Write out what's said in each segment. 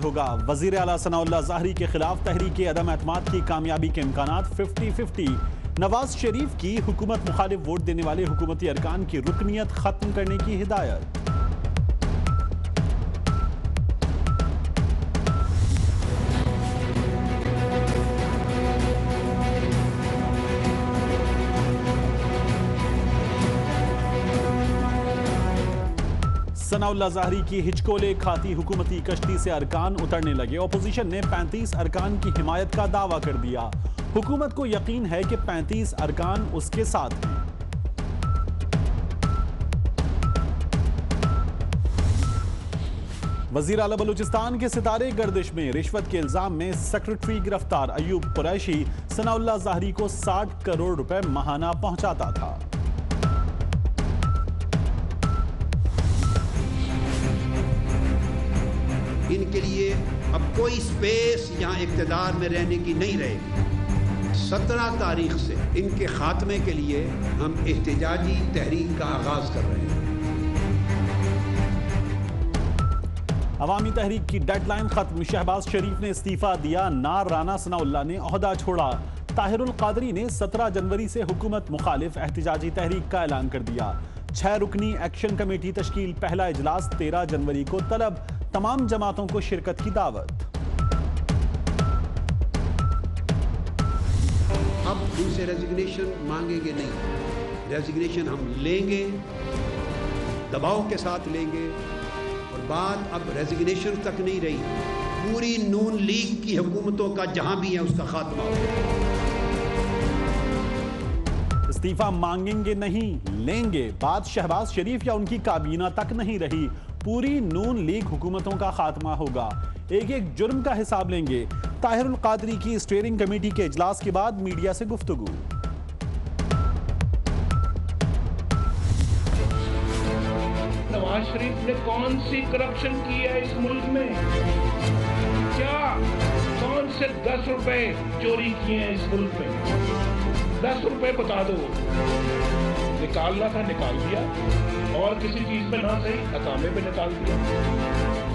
होगा। वजीर आला सनाउल्लाह ज़ाहरी के खिलाफ तहरीक अदम एतमाद की कामयाबी के इम्कानात 50-50। नवाज शरीफ की हुकूमत मुखालिफ वोट देने वाले हुकूमती अरकान की रुकनियत खत्म करने की हिदायत। सनाउल्लाह ज़ाहरी की हिचकोले खाती हुकूमती कश्ती से अरकान उतरने लगे। अपोजिशन ने 35 अरकान की हिमायत का दावा कर दिया। हुकूमत को यकीन है कि 35 अरकान उसके साथ हैं। वजीर आला बलूचिस्तान के सितारे गर्दिश में, रिश्वत के इल्जाम में सेक्रेटरी गिरफ्तार। अयूब कुरैशी सनाउल्लाह ज़ाहरी को 60 करोड़ रुपए माहाना पहुंचाता था। इनके लिए अब कोई स्पेस यहाँ इक़्तिदार में रहने की नहीं रहेगी। 17 तारीख से इनके खात्मे के लिए हम एहतिजाजी तहरीक का आगाज कर रहे हैं। अवामी तहरीक की डेडलाइन खत्म। शहबाज शरीफ ने इस्तीफा दिया ना राना सनाउल्लाह ने ओहदा छोड़ा। ताहिरुल कादरी ने 17 जनवरी से हुकूमत मुखालिफ एहतिजाजी तहरीक का ऐलान कर दिया। 6 रुकनी एक्शन कमेटी तश्कील। पहला इजलास 13 जनवरी को तलब। तमाम जमातों को शिरकत की दावत। अब उनसे रेजिग्नेशन मांगेंगे नहीं, रेजिग्नेशन हम लेंगे, दबाव के साथ लेंगे। और बात अब रेजिग्नेशन तक नहीं रही, पूरी नून लीग की हुकूमतों का जहां भी है उसका खात्मा होगा। इस्तीफा मांगेंगे नहीं, लेंगे। बात शहबाज शरीफ या उनकी काबीना तक नहीं रही, पूरी नून लीग हुकूमतों का खात्मा होगा। एक एक जुर्म का हिसाब लेंगे। ताहिरुल कादरी की स्टीयरिंग कमेटी के इजलास के बाद मीडिया से गुफ्तगू। नवाज शरीफ ने कौन सी करप्शन की है इस मुल्क में? क्या कौन से 10 रुपए चोरी किए हैं इस मुल्क में? 10 रुपए बता दो। निकालना था निकाल दिया, और किसी चीज में ना सही अकामे पे निकाल दिया।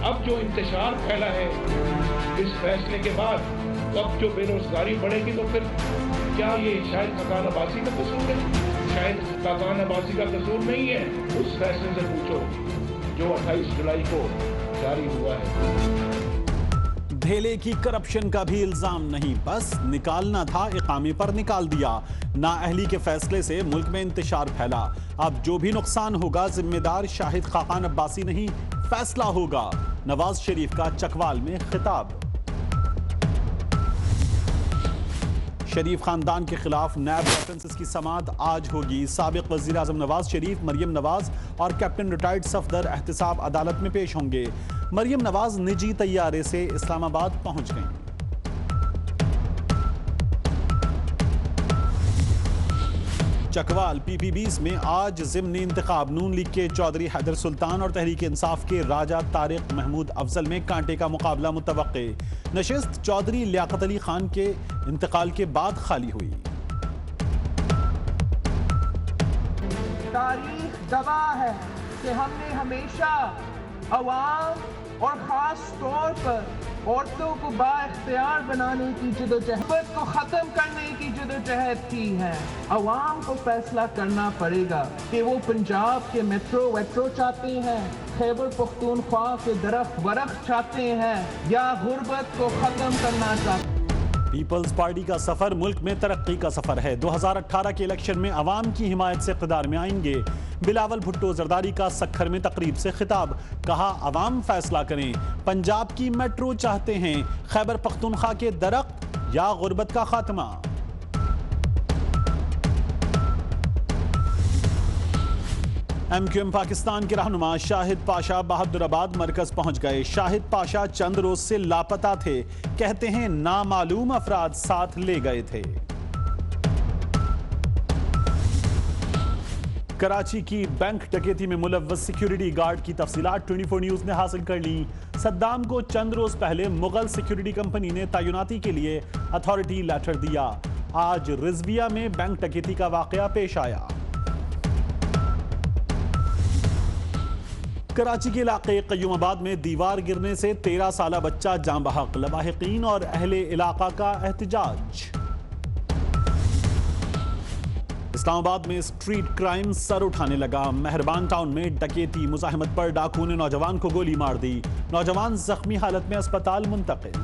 अब जो इंतशार फैला है इस फैसले के बाद, तो अब जो बेरोजगारी बढ़ेगी, तो फिर क्या ये शायद खाकान अब्बासी का कसूर है? शायद खाकान अब्बासी का कसूर नहीं है। उस फैसले से पूछो जो 28 जुलाई को जारी हुआ है। धेले की करप्शन का भी इल्जाम नहीं, बस निकालना था, इकामे पर निकाल दिया। नाअहली के फैसले से मुल्क में इंतशार फैला। अब जो भी नुकसान होगा जिम्मेदार शाहिद खाकान अब्बासी नहीं, फैसला होगा। नवाज शरीफ का चकवाल में खिताब। शरीफ खानदान के खिलाफ नैब रेफरेंसेस की समाअत आज होगी। साबिक वजीर आजम नवाज शरीफ, मरियम नवाज और कैप्टन रिटायर्ड सफदर एहतिसाब अदालत में पेश होंगे। मरियम नवाज निजी तैयारे से इस्लामाबाद पहुंच गईं। चकवाल PPBs में आज ज़िम्नी इंतखाब। नून लीग के चौधरी हैदर सुल्तान और तहरीक इंसाफ के राजा तारिक महमूद अफजल में कांटे का मुकाबला मुतवक्के। नशिस्त चौधरी लियाकत अली खान के इंतकाल के बाद खाली हुई। तारीख गवाह है कि हमने हमेशा अवाम और खास तौर पर औरतों को बाइख्तियार बनाने की जदोजहद को खत्म करने की जदोजहद की है। अवाम को फैसला करना पड़ेगा कि वो पंजाब के मेट्रो चाहते हैं, खैबर पख्तूनख्वा के दरख्त वरख चाहते हैं, या गुर्बत को खत्म करना चाहते हैं। पीपल्स पार्टी का सफर मुल्क में तरक्की का सफर है। 2018 के इलेक्शन में अवाम की हिमायत से इक़्तिदार में आएंगे। बिलावल भुट्टो जरदारी का सक्खर में तकरीब से खिताब। कहा अवाम फैसला करें, पंजाब की मेट्रो चाहते हैं, खैबर पख्तूनख्वा के दरख्त या गुर्बत का खात्मा। MQM पाकिस्तान के रहनुमा शाहिद पाशा बहादुराबाद मरकज पहुंच गए। शाहिद पाशा चंद रोज से लापता थे। कहते हैं नामालूम अफराद साथ ले गए थे। कराची की बैंक डकैती में मुलव्वस सिक्योरिटी गार्ड की तफसीलात 24 न्यूज ने हासिल कर ली। सद्दाम को चंद रोज पहले मुगल सिक्योरिटी कंपनी ने तैनाती के लिए अथॉरिटी लेटर दिया। आज रिजविया में बैंक डकैती का वाकया पेश आया। कराची के इलाके कयूमाबाद में दीवार गिरने से 13 साला बच्चा जान बहक, लवाहिकीन और अहले इलाका का एहतजाज। इस्लामाबाद में स्ट्रीट क्राइम सर उठाने लगा, मेहरबान टाउन में डकैती मुजाहिमत पर डाकू ने नौजवान को गोली मार दी, नौजवान जख्मी हालत में अस्पताल मुंतकिल।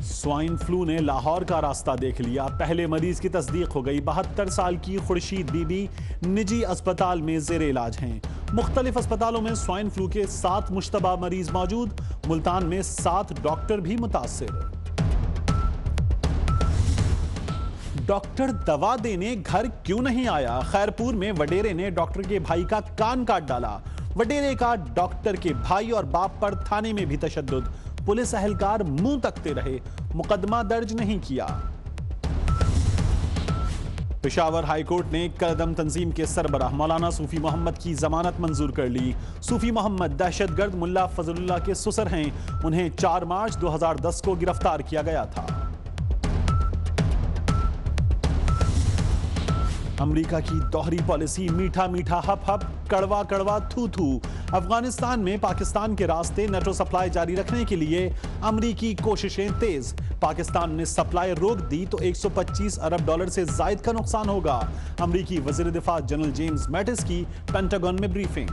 स्वाइन फ्लू ने लाहौर का रास्ता देख लिया, पहले मरीज की तस्दीक हो गई। 72 साल की खुर्शीद बीबी निजी अस्पताल में जेरे इलाज हैं। मुख्तलिफ अस्पतालों में स्वाइन फ्लू के 7 मुश्तबा मरीज मौजूद, मुल्तान में 7 डॉक्टर भी मुतासिर। डॉक्टर दवा देने घर क्यों नहीं आया? खैरपुर में वडेरे ने डॉक्टर के भाई का कान काट डाला। वडेरे का डॉक्टर के भाई और बाप पर थाने में भी तशद्दुद, पुलिस अहलकार मुंह तकते रहे, मुकदमा दर्ज नहीं किया। पेशावर हाईकोर्ट ने कदम तंजीम के सरबराह मौलाना सूफी मोहम्मद की जमानत मंजूर कर ली। सूफी मोहम्मद दहशतगर्द मुल्ला फजलुल्लाह के ससुर हैं, उन्हें 4 मार्च 2010 को गिरफ्तार किया गया था। अमेरिका की दोहरी पॉलिसी, मीठा मीठा हप हप, कड़वा कड़वा थू थू। अफगानिस्तान में पाकिस्तान के रास्ते नेटो सप्लाई जारी रखने के लिए अमेरिकी कोशिशें तेज। पाकिस्तान ने सप्लाई रोक दी तो $125 अरब से जायद का नुकसान होगा। अमेरिकी वजीर दिफा जनरल जेम्स मैटिस की पेंटागन में briefing.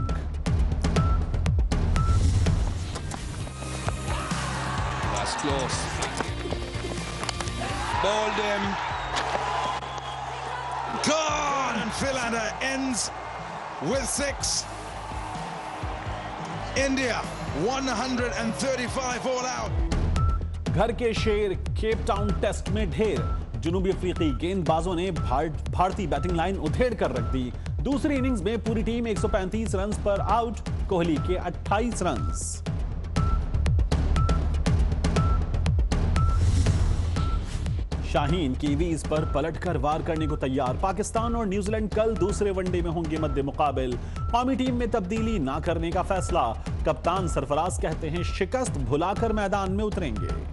Gone! And Philander ends with 6. India 135 all out. घर के शेर केप टाउन टेस्ट में ढेर, जुनूबी अफ्रीकी गेंदबाजों ने भारतीय बैटिंग लाइन उधेड़ कर रख दी। दूसरी इनिंग्स में पूरी टीम 135 रन पर आउट, कोहली के 28 रन। शाहीन कीवीज पर पलटकर वार करने को तैयार। पाकिस्तान और न्यूजीलैंड कल दूसरे वनडे में होंगे मद्दे मुकाबिल। कौमी टीम में तब्दीली ना करने का फैसला, कप्तान सरफराज कहते हैं शिकस्त भुलाकर मैदान में उतरेंगे।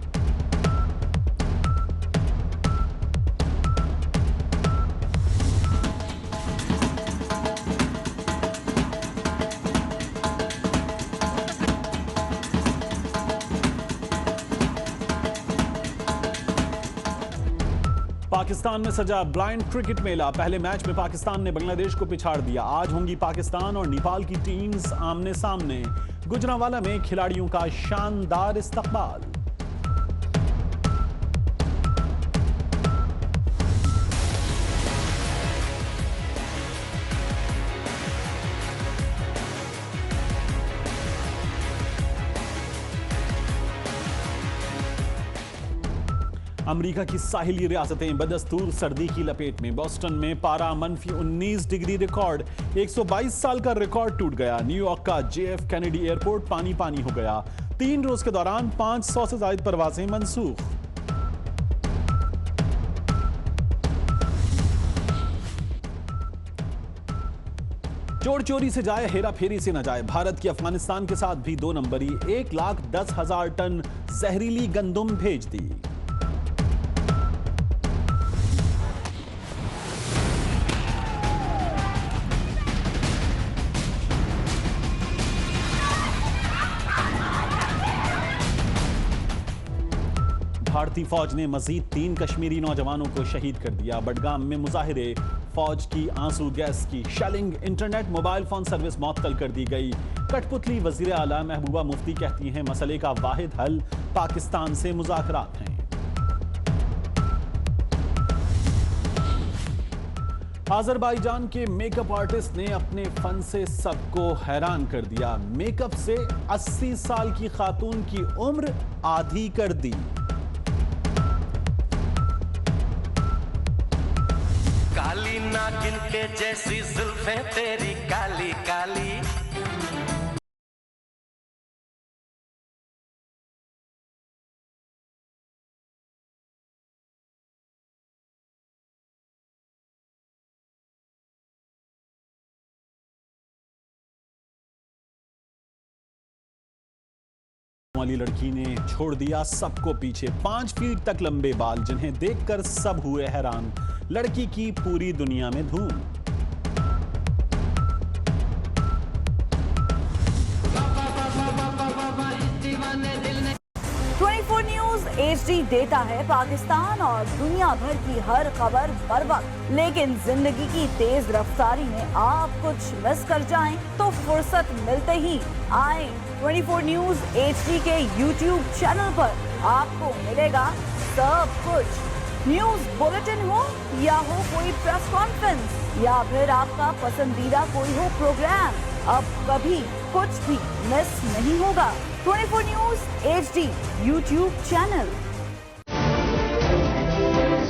पाकिस्तान में सजा ब्लाइंड क्रिकेट मेला, पहले मैच में पाकिस्तान ने बांग्लादेश को पिछाड़ दिया। आज होंगी पाकिस्तान और नेपाल की टीम्स आमने सामने। गुजरांवाला में खिलाड़ियों का शानदार इस्तकबाल। अमेरिका की साहिली रियासतें बदस्तूर सर्दी की लपेट में। बोस्टन में पारा -19 डिग्री रिकॉर्ड, 122 साल का रिकॉर्ड टूट गया। न्यूयॉर्क का JF कैनेडी एयरपोर्ट पानी पानी हो गया। 3 रोज के दौरान 500 से ज्यादा परवाजें मंसूख। चोर चोरी से जाए, हेरा फेरी से न जाए। भारत की अफगानिस्तान के साथ भी 2 नंबरी, 1,10,000 टन जहरीली गंदम भेज दी। भारतीय फौज ने मजीद 3 कश्मीरी नौजवानों को शहीद कर दिया। बडगाम में मुजाहिरे, फौज की आंसू गैस की shelling, internet mobile phone service मुअत्तल कर दी गई। कठपुतली वजीर आला महबूबा मुफ्ती कहती हैं मसले का वाहिद हल पाकिस्तान से मुज़ाकरात हैं। आज़रबाईजान के मेकअप आर्टिस्ट ने अपने फन से सबको हैरान कर दिया। मेकअप से 80 साल की खातून की उम्र आधी कर दी। काली नागिन के जैसी जुल्फें तेरी काली काली। वाली लड़की ने छोड़ दिया सबको पीछे। 5 फीट तक लंबे बाल, जिन्हें देखकर सब हुए हैरान। लड़की की पूरी दुनिया में धूम। HD देता है पाकिस्तान और दुनिया भर की हर खबर बर वक्त। लेकिन जिंदगी की तेज रफ्तारी में आप कुछ मिस कर जाएं तो फुर्सत मिलते ही आए 24 न्यूज HD के YouTube चैनल पर। आपको मिलेगा सब कुछ। न्यूज बुलेटिन हो या हो कोई प्रेस कॉन्फ्रेंस या फिर आपका पसंदीदा कोई हो प्रोग्राम, अब कभी कुछ भी मिस नहीं होगा। 24 न्यूज HD YouTube चैनल।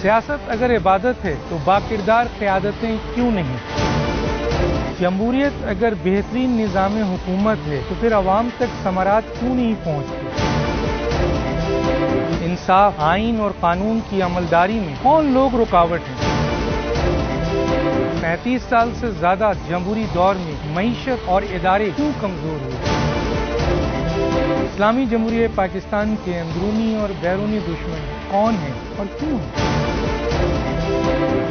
सियासत अगर इबादत है तो बाकिरदार क़यादतें क्यों नहीं? जमहूरियत अगर बेहतरीन निज़ाम हुकूमत है तो फिर अवाम तक समारात क्यों नहीं पहुँचती? इंसाफ, आइन और कानून की अमलदारी में कौन लोग रुकावट हैं? 35 साल से ज्यादा जमहूरी दौर में मईशत और इदारे क्यों कमजोर हुए? इस्लामी जमहूरियत पाकिस्तान के अंदरूनी और बैरूनी दुश्मन कौन हैं और क्यों हैं?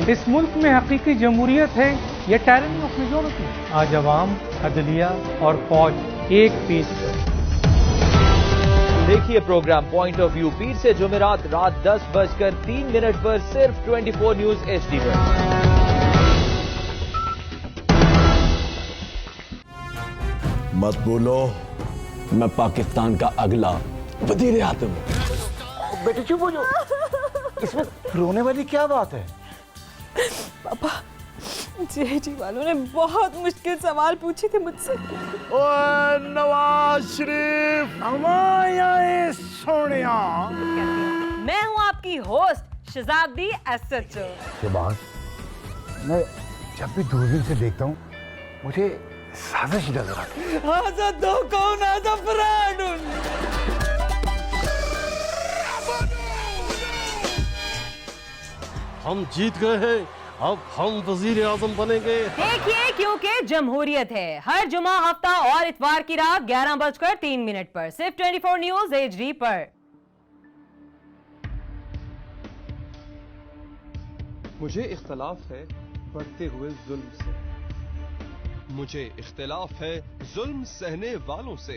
इस मुल्क में हकीकी जमहूरियत है या टायरनी ऑफ मेजॉरिटी? आज अवाम, अदलिया और फौज एक पेज पर। देखिए प्रोग्राम पॉइंट ऑफ व्यू पीर से जुमेरात रात 10:03 पर सिर्फ 24 न्यूज HD पर। मत बोलो, मैं पाकिस्तान का अगला वजीर आज़म हूं। बेटे चुप हो जाओ, इसमें रोने वाली क्या बात है? पापा, JD वालों ने बहुत मुश्किल सवाल पूछे थे मुझसे। ओए नवाज शरीफ, हमारे सोनिया। मैं हूँ आपकी होस्ट शहजादी SHO। शहबाज, मैं जब भी दूरबीन से देखता हूँ मुझे साजिश नजर आती है। हम जीत गए हैं, अब हम वजीर आजम बनेंगे। देखिए, क्योंकि जमहूरियत है। हर जुमा, हफ्ता और इतवार की रात 11:03 पर सिर्फ 24 न्यूज HD पर। मुझे इख्तलाफ है बढ़ते हुए जुल्म से। मुझे इख्तिलाफ है जुल्म सहने वालों से।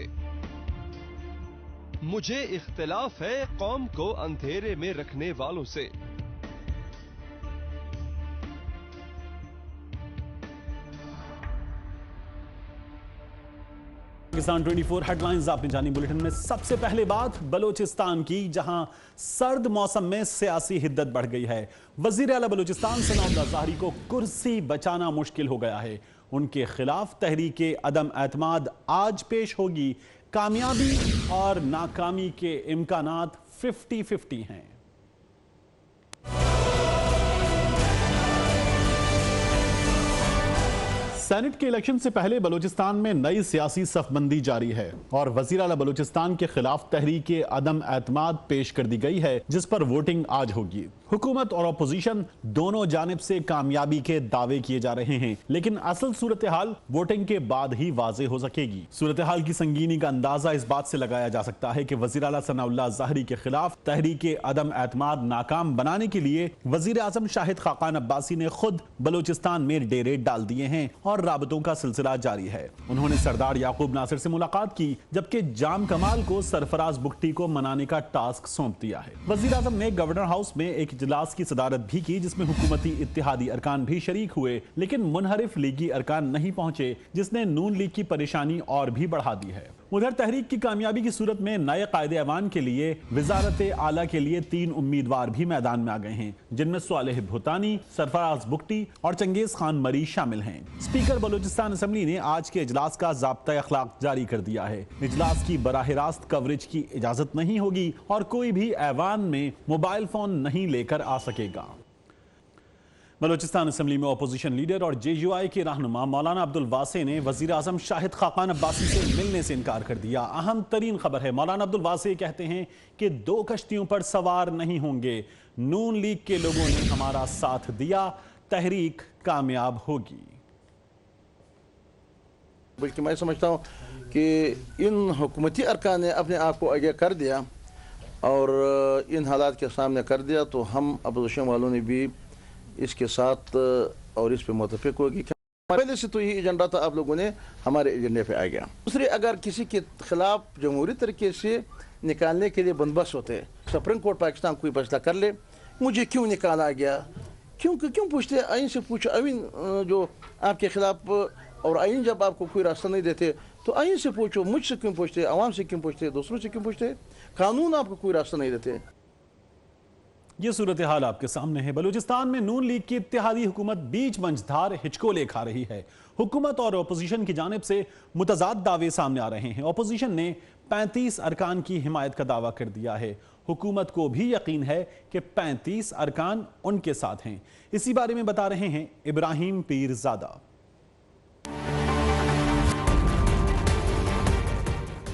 मुझे इख्तिलाफ है कौम को अंधेरे में रखने वालों से। पाकिस्तान 24 हेडलाइंस आपने जानी। बुलेटिन में सबसे पहले बात बलोचिस्तान की, जहां सर्द मौसम में सियासी हिद्दत बढ़ गई है। वजीर आला बलोचिस्तान सनाउल्लाह ज़ाहरी को कुर्सी बचाना मुश्किल हो गया है। उनके खिलाफ तहरीके अदम एतमाद आज पेश होगी। कामयाबी और नाकामी के इम्कानात 50-50 हैं। सेनेट के इलेक्शन से पहले बलूचिस्तान में नई सियासी सफबंदी जारी है और वजीर आला बलूचिस्तान के खिलाफ तहरीके अदम एतमाद पेश कर दी गई है, जिस पर वोटिंग आज होगी। हुकूमत और अपोजिशन दोनों जानिब से कामयाबी के दावे किए जा रहे हैं, लेकिन असल सूरत हाल वोटिंग के बाद ही वाज़ेह हो सकेगी। सूरत हाल की संगीनी का अंदाजा इस बात से लगाया जा सकता है कि वजीर आला सनाउल्लाह ज़ाहरी के खिलाफ तहरीके अदम एतमाद नाकाम बनाने के लिए वजीर आजम शाहिद खाकान अब्बासी ने खुद बलूचिस्तान में डेरे डाल दिए हैं और राबतों का सिलसिला जारी है। उन्होंने सरदार याकूब नासिर से मुलाकात की, जबकि जाम कमाल को सरफराज बुख्ती को मनाने का टास्क सौंप दिया है। वजीर आजम ने गवर्नर हाउस में एक इजलास की सदारत भी की, जिसमें हुकूमती इत्तेहादी अरकान भी शरीक हुए, लेकिन मुनहरिफ लीगी अरकान नहीं पहुंचे, जिसने नून लीग की परेशानी और भी बढ़ा दी है। उधर तहरीक की कामयाबी की सूरत में नए कायदे ऐवान के लिए वजारत आला के लिए 3 उम्मीदवार भी मैदान में आ गए हैं, जिनमें सालेह भूतानी, सरफराज बुख्ती और चंगेज खान मरी शामिल हैं। स्पीकर बलूचिस्तान असेंबली ने आज के इजलास का ज़ाब्ता अखलाक जारी कर दिया है। इजलास की बराह रास्त कवरेज की इजाजत नहीं होगी और कोई भी ऐवान में मोबाइल फोन नहीं लेकर आ सकेगा। बलूचिस्तान असेंबली में अपोजिशन लीडर और JUI के रहनुमा मौलाना अब्दुल वासे ने वजीर आजम शाहिद खाकान अब्बासी से मिलने से इनकार कर दिया। अहम तरीन खबर है, मौलाना अब्दुल वासे कहते हैं कि 2 कश्तियों पर सवार नहीं होंगे। नून लीग के लोगों ने हमारा साथ दिया, तहरीक कामयाब होगी। बल्कि मैं समझता हूँ कि इन हुकूमती अरकान ने अपने आप को आगे कर दिया और इन हालात के सामने कर दिया, तो हम अपोजिशन वालों ने भी इसके साथ और इस पे मुतफिक होगी। पहले से तो ये एजेंडा था, आप लोगों ने हमारे एजेंडे पे आ गया। दूसरे, अगर किसी के खिलाफ जमहूरी तरीके से निकालने के लिए बंदोबस्त होते हैं सुप्रीम कोर्ट पाकिस्तान कोई फैसला कर ले, मुझे क्यों निकाला गया, क्यों पूछते? आइन से पूछो। आइन जो आपके खिलाफ, और आइन जब आपको कोई रास्ता नहीं देते तो आइन से पूछो। मुझसे क्यों पूछते, आवाम से क्यों पूछते, दूसरों से क्यों पूछते? कानून आपको कोई रास्ता नहीं देते। ये सूरत हाल आपके सामने है। बलूचिस्तान में नून लीग की इत्तेहादी हुकूमत बीच मंझधार हिचकोले खा रही है। हुकूमत और अपोजिशन की जानिब से मुतजाद दावे सामने आ रहे हैं। अपोजिशन ने 35 अरकान की हिमायत का दावा कर दिया है। हुकूमत को भी यकीन है कि 35 अरकान उनके साथ हैं। इसी बारे में बता रहे हैं इब्राहिम पीरजादा।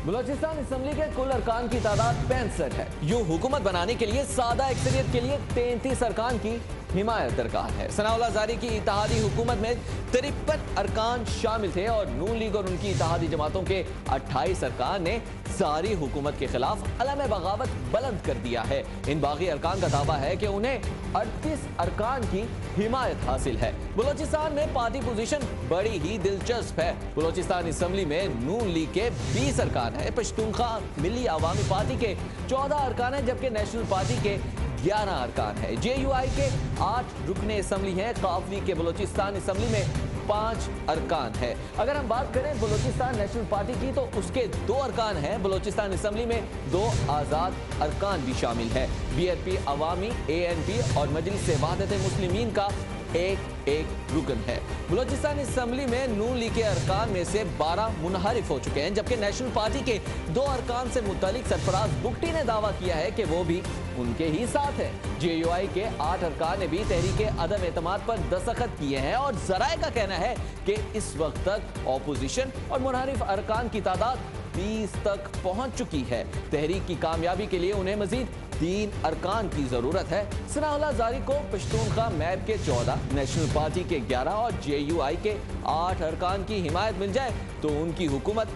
बलूचिस्तान असम्बली के कुल अरकान की तादाद 65 है। यूं हुकूमत बनाने के लिए सादा अक्सरियत के लिए 33 अरकान की हिमायत दरकार है। सनाउल्लाह ज़ारी की इत्तेहादी हुकूमत में 53 अरकान शामिल थे और नून लीग और उनकी इत्तेहादी जमातों के 28 अरकान ने ज़ारी हुकूमत के खिलाफ अलम बगावत बुलंद कर दिया है। इन बाकी अरकान का दावा है कि उन्हें 38 अरकान की हिमायत हासिल है। बलूचिस्तान में पार्टी पोजीशन बड़ी ही दिलचस्प है। बलूचिस्तान असम्बली में नून लीग के 20 अरकान है, पश्तूनख्वा मिली अवामी पार्टी के 14 अरकान है, जबकि नेशनल पार्टी के 11 अरकान है। JUI के 8 रुकने असम्बली हैं। काफ लीग के बलूचिस्तान असम्बली में 5 अरकान है। अगर हम बात करें बलूचिस्तान नेशनल पार्टी की तो उसके 2 अरकान हैं। बलूचिस्तान असम्बली में 2 आज़ाद अरकान भी शामिल है। BRP अवामी, ANP और मजलिस से वहदत मुस्लिमीन का एक रुकन है। बलूचिस्तान असम्बली में नून लीग के अरकान में से 12 मुनहरिफ हो चुके हैं, जबकि नेशनल पार्टी के 2 अरकान से मुतालिक सरफराज बुगटी ने दावा किया है कि वो भी उनके ही साथ है। JUI के 8 अरकान ने भी तहरीक अदम एतमाद पर दस्तखत किए हैं और जराए का कहना है कि इस वक्त तक ऑपोजिशन और मुनहरिफ अरकान की तादाद 20 तक पहुंच चुकी है। तहरीक की कामयाबी के लिए उन्हें मजीद 3 अरकान की जरूरत है। सनाउल्लाह ज़ारी को पश्तूनख्वा मैप के 14, नेशनल पार्टी के 11 और JUI के 8 अरकान की हिमायत मिल जाए तो उनकी हुकूमत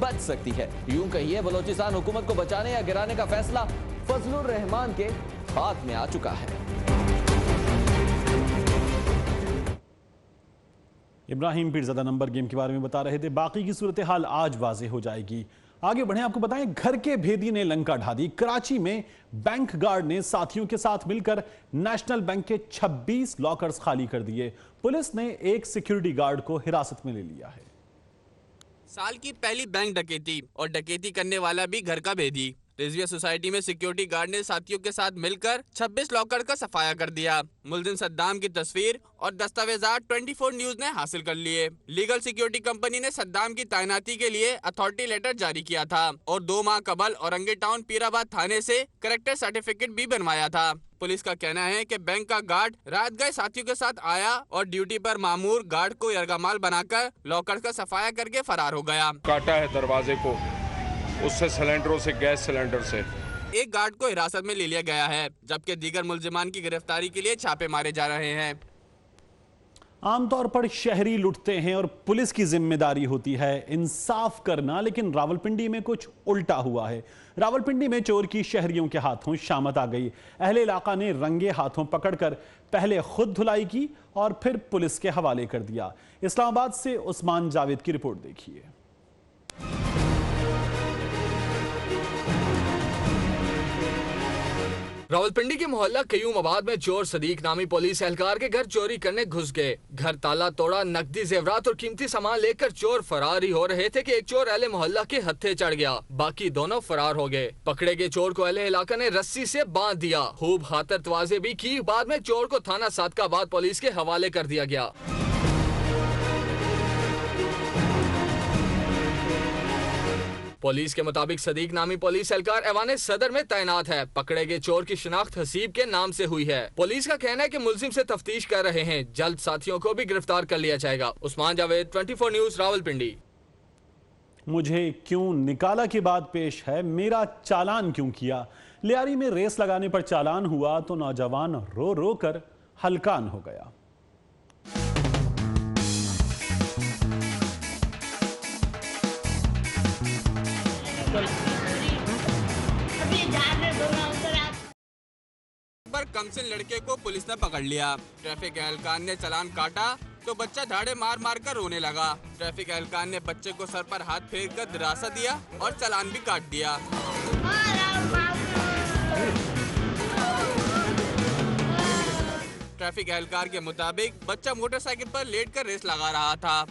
बच सकती है। यूं कहिए बलूचिस्तान हुकूमत को बचाने या गिराने का फैसला फजलुर रहमान के हाथ में आ चुका है। इब्राहिम पीरजादा नंबर गेम के बारे में बता रहे थे। बाकी की सूरत हाल आज वाज़ेह हो जाएगी। आगे बढ़े, आपको बताएं घर के भेदी ने लंका ढा दी। कराची में बैंक गार्ड ने साथियों के साथ मिलकर नेशनल बैंक के 26 लॉकर्स खाली कर दिए। पुलिस ने एक सिक्योरिटी गार्ड को हिरासत में ले लिया है। साल की पहली बैंक डकैती और डकैती करने वाला भी घर का भेदी। रिजविया सोसाइटी में सिक्योरिटी गार्ड ने साथियों के साथ मिलकर 26 लॉकर का सफाया कर दिया। मुलजिम सद्दाम की तस्वीर और दस्तावेजात 24 न्यूज ने हासिल कर लिए। लीगल सिक्योरिटी कंपनी ने सद्दाम की तैनाती के लिए अथॉरिटी लेटर जारी किया था और 2 माह कबल औरंगे टाउन पीराबाद थाने से करेक्टर सर्टिफिकेट भी बनवाया था। पुलिस का कहना है कि बैंक का गार्ड रात गए साथियों के साथ आया और ड्यूटी पर मामूर गार्ड को यरगमाल बनाकर लॉकर का सफाया करके फरार हो गया। काटा है दरवाजे को, उससे सिलेंडरों से, गैस सिलेंडर से। एक गार्ड को हिरासत में ले लिया गया है, जबकि दीगर मुलजिमान की गिरफ्तारी के लिए छापे मारे जा रहे हैं। आमतौर पर शहरी लुटते हैं और पुलिस की जिम्मेदारी होती है इंसाफ करना, लेकिन रावलपिंडी में कुछ उल्टा हुआ है। रावलपिंडी में चोर की शहरियों के हाथों शामत आ गई। अहले इलाका ने रंगे हाथों पकड़कर पहले खुद धुलाई की और फिर पुलिस के हवाले कर दिया। इस्लामाबाद से उस्मान जावेद की रिपोर्ट देखिए। रावलपिंडी के मोहल्ला कयूमाबाद में चोर सदीक नामी पुलिस एहलकार के घर चोरी करने घुस गए। घर ताला तोड़ा, नकदी जेवरात और कीमती सामान लेकर चोर फरार ही हो रहे थे कि एक चोर अहले मोहल्ला के हत्थे चढ़ गया। बाकी दोनों फरार हो गए। पकड़े गए चोर को अहले इलाका ने रस्सी से बांध दिया। खूब खातर तवाज़े भी की। बाद में चोर को थाना सादकाबाद पुलिस के हवाले कर दिया गया। पुलिस के मुताबिक सदीक नामी पुलिस एहलकार ऐवान सदर में तैनात है। पकड़े गए चोर की शिनाख्त हसीब के नाम से हुई है। पुलिस का कहना है कि मुलजिम से तफ्तीश कर रहे हैं। जल्द साथियों को भी गिरफ्तार कर लिया जाएगा। उस्मान जावेद, 24 न्यूज, रावलपिंडी। मुझे क्यों निकाला की बात पेश है, मेरा चालान क्यों किया। लियारी में रेस लगाने पर चालान हुआ तो नौजवान रो रो कर हलकान हो गया। पर कमसिन लड़के को पुलिस ने पकड़ लिया। ट्रैफिक एहलकार ने चालान काटा तो बच्चा धाड़े मार मार कर रोने लगा। ट्रैफिक एहलकार ने बच्चे को सर पर हाथ फेर कर दिलासा दिया और चालान भी काट दिया। ट्रैफिक एहलकार के मुताबिक बच्चा मोटरसाइकिल पर लेटकर रेस लगा रहा था।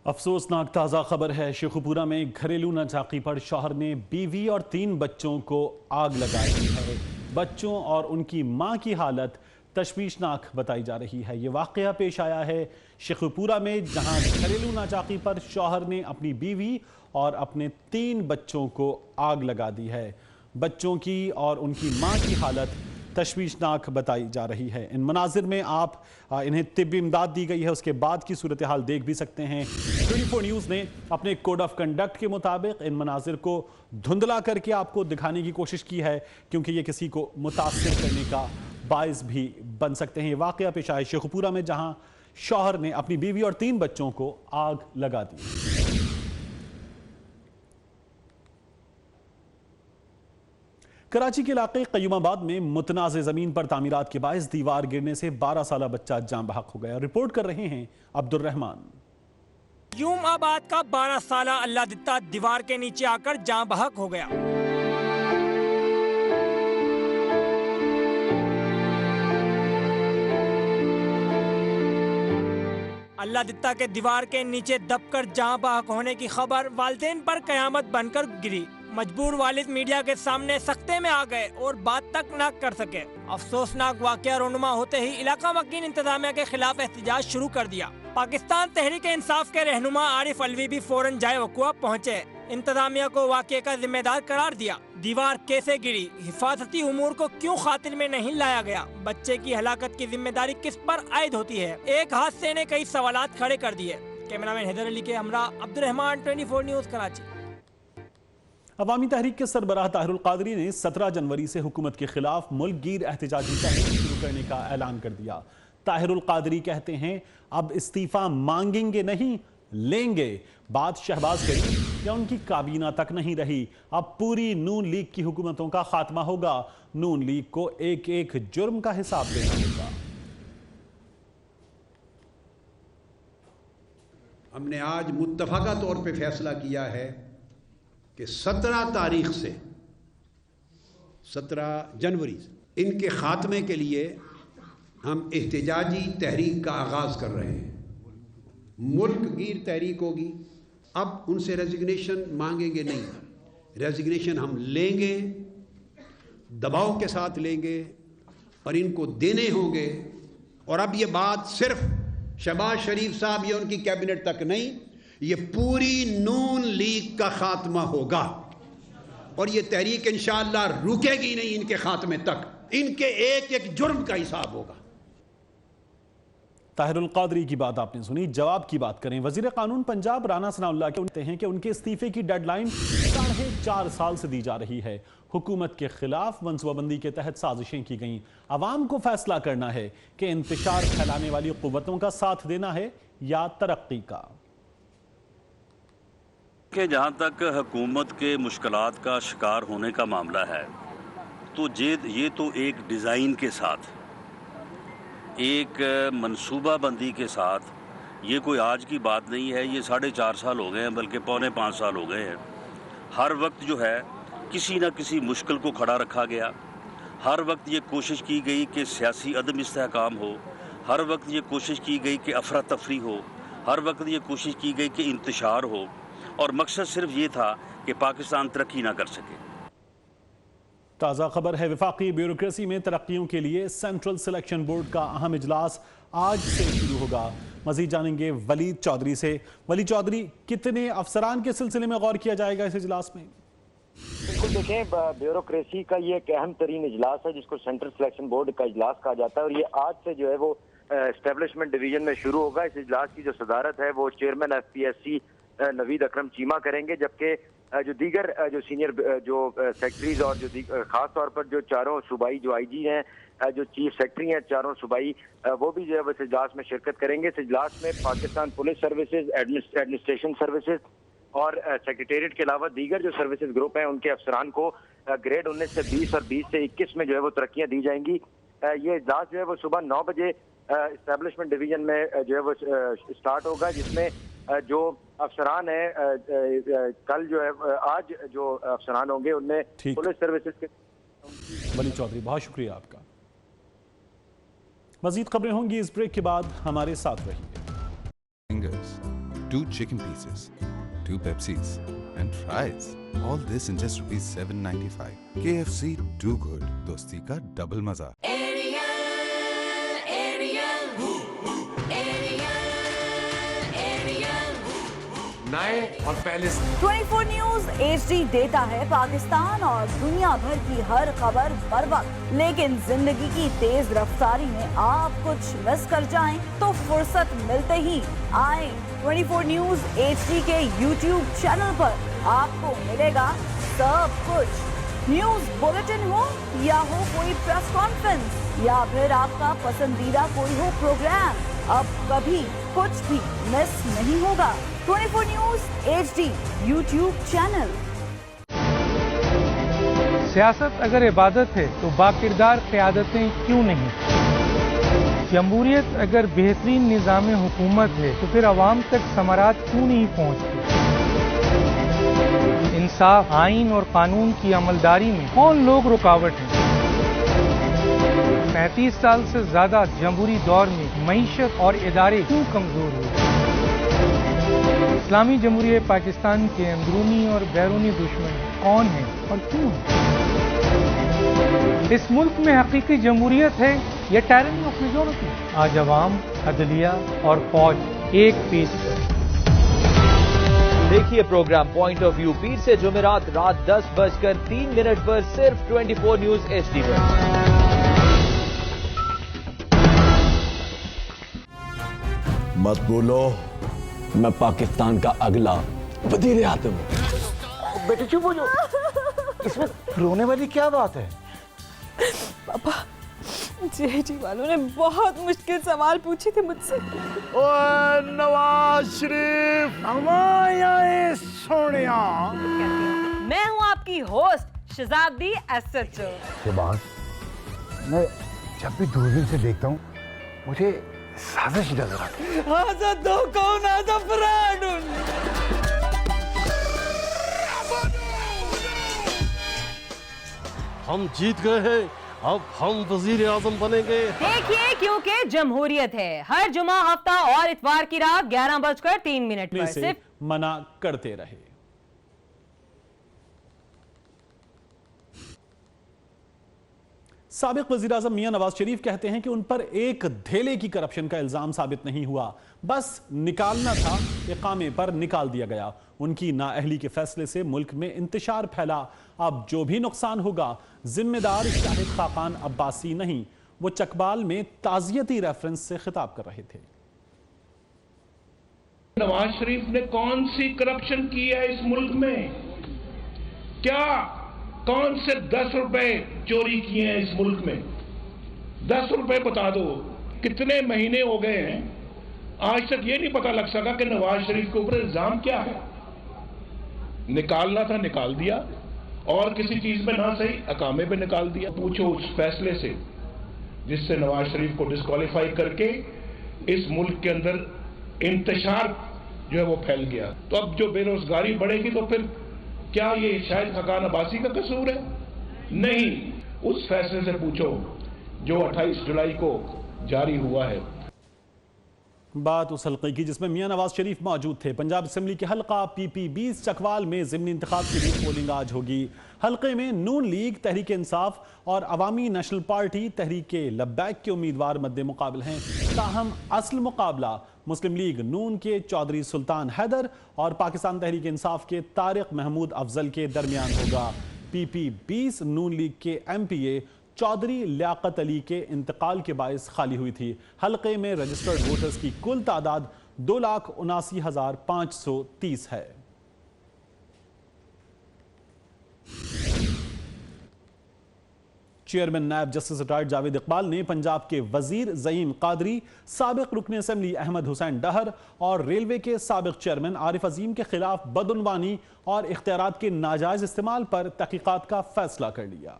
अफसोसनाक ताज़ा खबर है। शेखुपुरा में घरेलू नाचाकी पर शौहर ने बीवी और 3 बच्चों को आग लगा दी है। बच्चों और उनकी मां की हालत तशवीशनाक बताई जा रही है। ये वाकया पेश आया है शेखुपुरा में, जहां घरेलू नाचाकी पर शौहर ने अपनी बीवी और अपने 3 बच्चों को आग लगा दी है। बच्चों की और उनकी मां की हालत तशवीशनाक बताई जा रही है। इन मनाजिर में आप इन्हें तिब्बी इमदाद दी गई है, उसके बाद की सूरत हाल देख भी सकते हैं। 24 न्यूज़ ने अपने कोड ऑफ कंडक्ट के मुताबिक इन मनाजिर को धुंधला करके आपको दिखाने की कोशिश की है, क्योंकि ये किसी को मुतासिर करने का बायस भी बन सकते हैं। ये वाकया पेश आया शेखुपुरा में, जहां शौहर ने अपनी बीवी और 3 बच्चों को आग लगा दी। कराची के इलाके कयूमाबाद में मुतनाज़ ज़मीन पर तामीरात के बायस दीवार गिरने से 12 साला बच्चा जान बहक हो गया। रिपोर्ट कर रहे हैं अब्दुल रहमान। कयूमाबाद का 12 साला अल्लाह दित्ता दीवार के नीचे आकर जान बहक हो गया। अल्लाह दित्ता के दीवार के नीचे दबकर जान बहक होने की खबर वालिदैन पर कयामत बनकर गिरी। मजबूर वालिद मीडिया के सामने सख्ते में आ गए और बात तक न कर सके। अफसोसनाक वाकया रोनुमा होते ही इलाका वकील इंतजामिया के खिलाफ एहतजाज शुरू कर दिया। पाकिस्तान तहरीक इंसाफ के रहनुमा आरिफ अलवी भी फौरन जाए वकुआ पहुँचे। इंतजामिया को वाकये का जिम्मेदार करार दिया। दीवार कैसे गिरी, हिफाजती उमूर को क्यों खातिर में नहीं लाया गया, बच्चे की हलाकत की जिम्मेदारी किस पर आयद होती है, एक हादसे ने कई सवालात खड़े कर दिए। कैमरामैन हैदर अली के हमरा अब्दुल रहमान, 24 न्यूज़ कराची। अवामी तहरीक के सरबराह ताहिरुल कादरी ने 17 जनवरी से हुकूमत के खिलाफ मुल्क गिर एहतजाजी तहरीक शुरू करने का ऐलान कर दिया। ताहिरुल कादरी कहते हैं अब इस्तीफा मांगेंगे नहीं, लेंगे। बात शहबाज शरीफ या उनकी काबीना तक नहीं रही, अब पूरी नून लीग की हुकूमतों का खात्मा होगा। नून लीग को एक एक जुर्म का हिसाब देना होगा। हमने आज मुत्तफाका तौर पे फैसला किया है कि 17 तारीख से 17 जनवरी से इनके खात्मे के लिए हम एहतजाजी तहरीक का आगाज़ कर रहे हैं। मुल्क गिर तहरीक होगी। अब उनसे रेजिग्नेशन मांगेंगे नहीं, रेजिग्नेशन हम लेंगे, दबाव के साथ लेंगे और इनको देने होंगे। और अब ये बात सिर्फ शहबाज शरीफ साहब या उनकी कैबिनेट तक नहीं, ये पूरी नून लीग का खात्मा होगा और ये तहरीक इंशाअल्लाह रुकेगी नहीं इनके खात्मे तक। इनके एक एक जुर्म का हिसाब होगा। ताहिरुल कादरी की बात आपने सुनी। जवाब की बात करें, वजीर कानून पंजाब राना सनाउल्लाह कहते हैं कि उनके इस्तीफे की डेडलाइन 4.5 साल से दी जा रही है। हुकूमत के खिलाफ मनसूबाबंदी के तहत साजिशें की गईं। अवाम को फैसला करना है कि इंतशार फैलाने वाली कुव्वतों का साथ देना है या तरक्की का। कि जहाँ तक हुकूमत के मुश्किलात का शिकार होने का मामला है, तो ये तो एक डिज़ाइन के साथ, एक मनसूबाबंदी के साथ, ये कोई आज की बात नहीं है। ये 4.5 साल हो गए हैं, बल्कि 4.25 साल हो गए हैं। हर वक्त जो है किसी न किसी मुश्किल को खड़ा रखा गया। हर वक्त ये कोशिश की गई कि सियासी अदम इस्तेहकाम हो। हर वक्त ये कोशिश की गई कि अफरा तफरी हो। हर वक्त ये कोशिश की गई कि इंतशार हो। और मकसद सिर्फ ये था कि पाकिस्तान तरक्की ना कर सके। ताज़ा खबर है, वफाकी ब्यूरोक्रेसी में तरक्कियों के लिए सेंट्रल सिलेक्शन बोर्ड का अहम इजलास आज से शुरू होगा। मजीद जानेंगे वलीद चौधरी से। वलीद चौधरी, कितने अफसरान के सिलसिले में गौर किया जाएगा इस इजलास में? बिल्कुल, देखें, ब्यूरोक्रेसी का ये एक अहम तरीन इजलास है जिसको सेंट्रल सिलेक्शन बोर्ड का इजलास कहा जाता है और ये आज से जो है वो एस्टेब्लिशमेंट डिवीजन में शुरू होगा। इस इजलास की जो सदारत है वो चेयरमैन FPSC नवीद अकरम चीमा करेंगे, जबकि जो दीगर जो सीनियर जो सेक्रेटरीज और जो खास तौर पर जो चारों सूबाई जो IG हैं, जो चीफ सेक्रेटरी हैं चारों सूबाई, वो भी जो है इस इजलास में शिरकत करेंगे। इस इजलास में Pakistan police services, administration services और सेक्रेटेरिएट के अलावा दीगर जो सर्विसेज ग्रुप हैं उनके अफसरान को ग्रेड 19 से 20 और 20 से 21 में जो है वो तरक्कियाँ दी जाएंगी। ये इजलास जो है वो सुबह 9 बजे इस्टेब्लिशमेंट डिवीजन में जो है वो स्टार्ट होगा, जिसमें जो अफसरान हैं, कल जो है आज जो अफसरान होंगे उनमें पुलिस सर्विसेज के। वली चौधरी, बहुत शुक्रिया आपका। मजीद खबरें होंगी इस ब्रेक के बाद, हमारे साथ रहिए। Fingers, 2 chicken pieces, 2 Pepsis and fries. All this in just rupees 7.95. KFC, too good. दोस्ती का डबल मजा। नए और पहले 24 न्यूज HD देता है पाकिस्तान और दुनिया भर की हर खबर बर वक्त, लेकिन जिंदगी की तेज रफ्तारी में आप कुछ मिस कर जाएं तो फुर्सत मिलते ही आए 24 न्यूज HD के YouTube चैनल पर। आपको मिलेगा सब कुछ, न्यूज बुलेटिन हो या हो कोई प्रेस कॉन्फ्रेंस या फिर आपका पसंदीदा कोई हो प्रोग्राम, अब कभी कुछ भी मिस नहीं होगा। 24 न्यूज HD YouTube चैनल। सियासत अगर इबादत है तो बाकिरदार क़यादतें क्यों नहीं? जमहूरियत अगर बेहतरीन निज़ाम हुकूमत है तो फिर अवाम तक समारात क्यों नहीं पहुँचती? इंसाफ, आइन और कानून की अमलदारी में कौन लोग रुकावट हैं? 35 साल से ज्यादा जमहूरी दौर में मईशत और इदारे क्यों कमजोर हुए? इस्लामी जमहूरियत पाकिस्तान के अंदरूनी और बैरूनी दुश्मन कौन हैं और क्यों हैं? इस मुल्क में हकीकी जमहूरियत है या टायरनी ऑफ मेजॉरिटी? आज अवाम, अदलिया और फौज एक पेज पर। देखिए प्रोग्राम पॉइंट ऑफ व्यू पीर से जुमेरात रात 10:03 पर सिर्फ 24 न्यूज HD पर। मत बोलो मैं पाकिस्तान का अगला वजीर आज़म हूं। बेटे चुप हो जाओ, इसमें रोने वाली क्या बात है? पापा, JD वालों ने बहुत मुश्किल सवाल पूछे थे मुझसे। ओए नवाज शरीफ, सोनिया। मैं हूँ आपकी होस्ट शहजादी SHO। शहबाज, मैं जब भी दूरबीन से देखता हूँ मुझे साजिश नजर आती है। हम जीत गए हैं, अब हम वजीर आजम बनेंगे। देखिए, क्योंकि जमहूरियत है। हर जुमा, हफ्ता और इतवार की रात 11:03 पर सिर्फ मना करते रहे। साबिक वज़ीर आज़म मियां नवाज शरीफ कहते हैं कि उन पर एक धेले की करप्शन का इल्जाम साबित नहीं हुआ, बस निकालना था, इकामे पर निकाल दिया गया। उनकी नाअहली के फैसले से मुल्क में इंतशार फैला। अब जो भी नुकसान होगा जिम्मेदार शाहिद खाकान अब्बासी नहीं। वो चकबाल में ताज़ियती रेफरेंस से खिताब कर रहे थे। नवाज शरीफ ने कौन सी करप्शन की है इस मुल्क में? क्या कौन से 10 रुपए चोरी किए हैं इस मुल्क में? 10 रुपए बता दो, कितने महीने हो गए हैं आज तक ये नहीं पता लग सका कि नवाज शरीफ के ऊपर इल्जाम क्या है। निकालना था, निकाल दिया, और किसी चीज में ना सही अकामे पे निकाल दिया। पूछो उस फैसले से जिससे नवाज शरीफ को डिस्क्वालीफाई करके इस मुल्क के अंदर इंतशार जो है वो फैल गया। तो अब जो बेरोजगारी बढ़ेगी तो फिर क्या ये शाहिद खाकान अब्बासी का कसूर है? नहीं, उस फैसले से पूछो जो 28 जुलाई को जारी हुआ है। बात उस हल्के की जिसमें मियां नवाज शरीफ मौजूद थे। पंजाब असेंबली के हल्का PP20 चकवाल में ज़िमनी इंतखाब के लिए पोलिंग आज होगी। हल्के में नून लीग, तहरीक इंसाफ और अवामी नेशनल पार्टी तहरीक लब्बैक के उम्मीदवार मद्दे मुकाबल हैं। ताहम असल मुकाबला मुस्लिम लीग नून के चौधरी सुल्तान हैदर और पाकिस्तान तहरीक इंसाफ के तारिक महमूद अफजल के दरमियान होगा। PP20 नून लीग के MPA चौधरी लियाकत अली के इंतकाल के बायस खाली हुई थी। हल्के में रजिस्टर्ड वोटर्स की कुल तादाद 2,79,530 है। चेयरमैन नायब जस्टिस रिटायर्ड जावेद इकबाल ने पंजाब के वजीर ज़हीम कादरी, साबिक रुकन असेंबली अहमद हुसैन डहर और रेलवे के साबिक चेयरमैन आरिफ अजीम के खिलाफ बदउनवानी और इख्तियारात के नाजायज इस्तेमाल पर तहकीकात का फैसला कर लिया।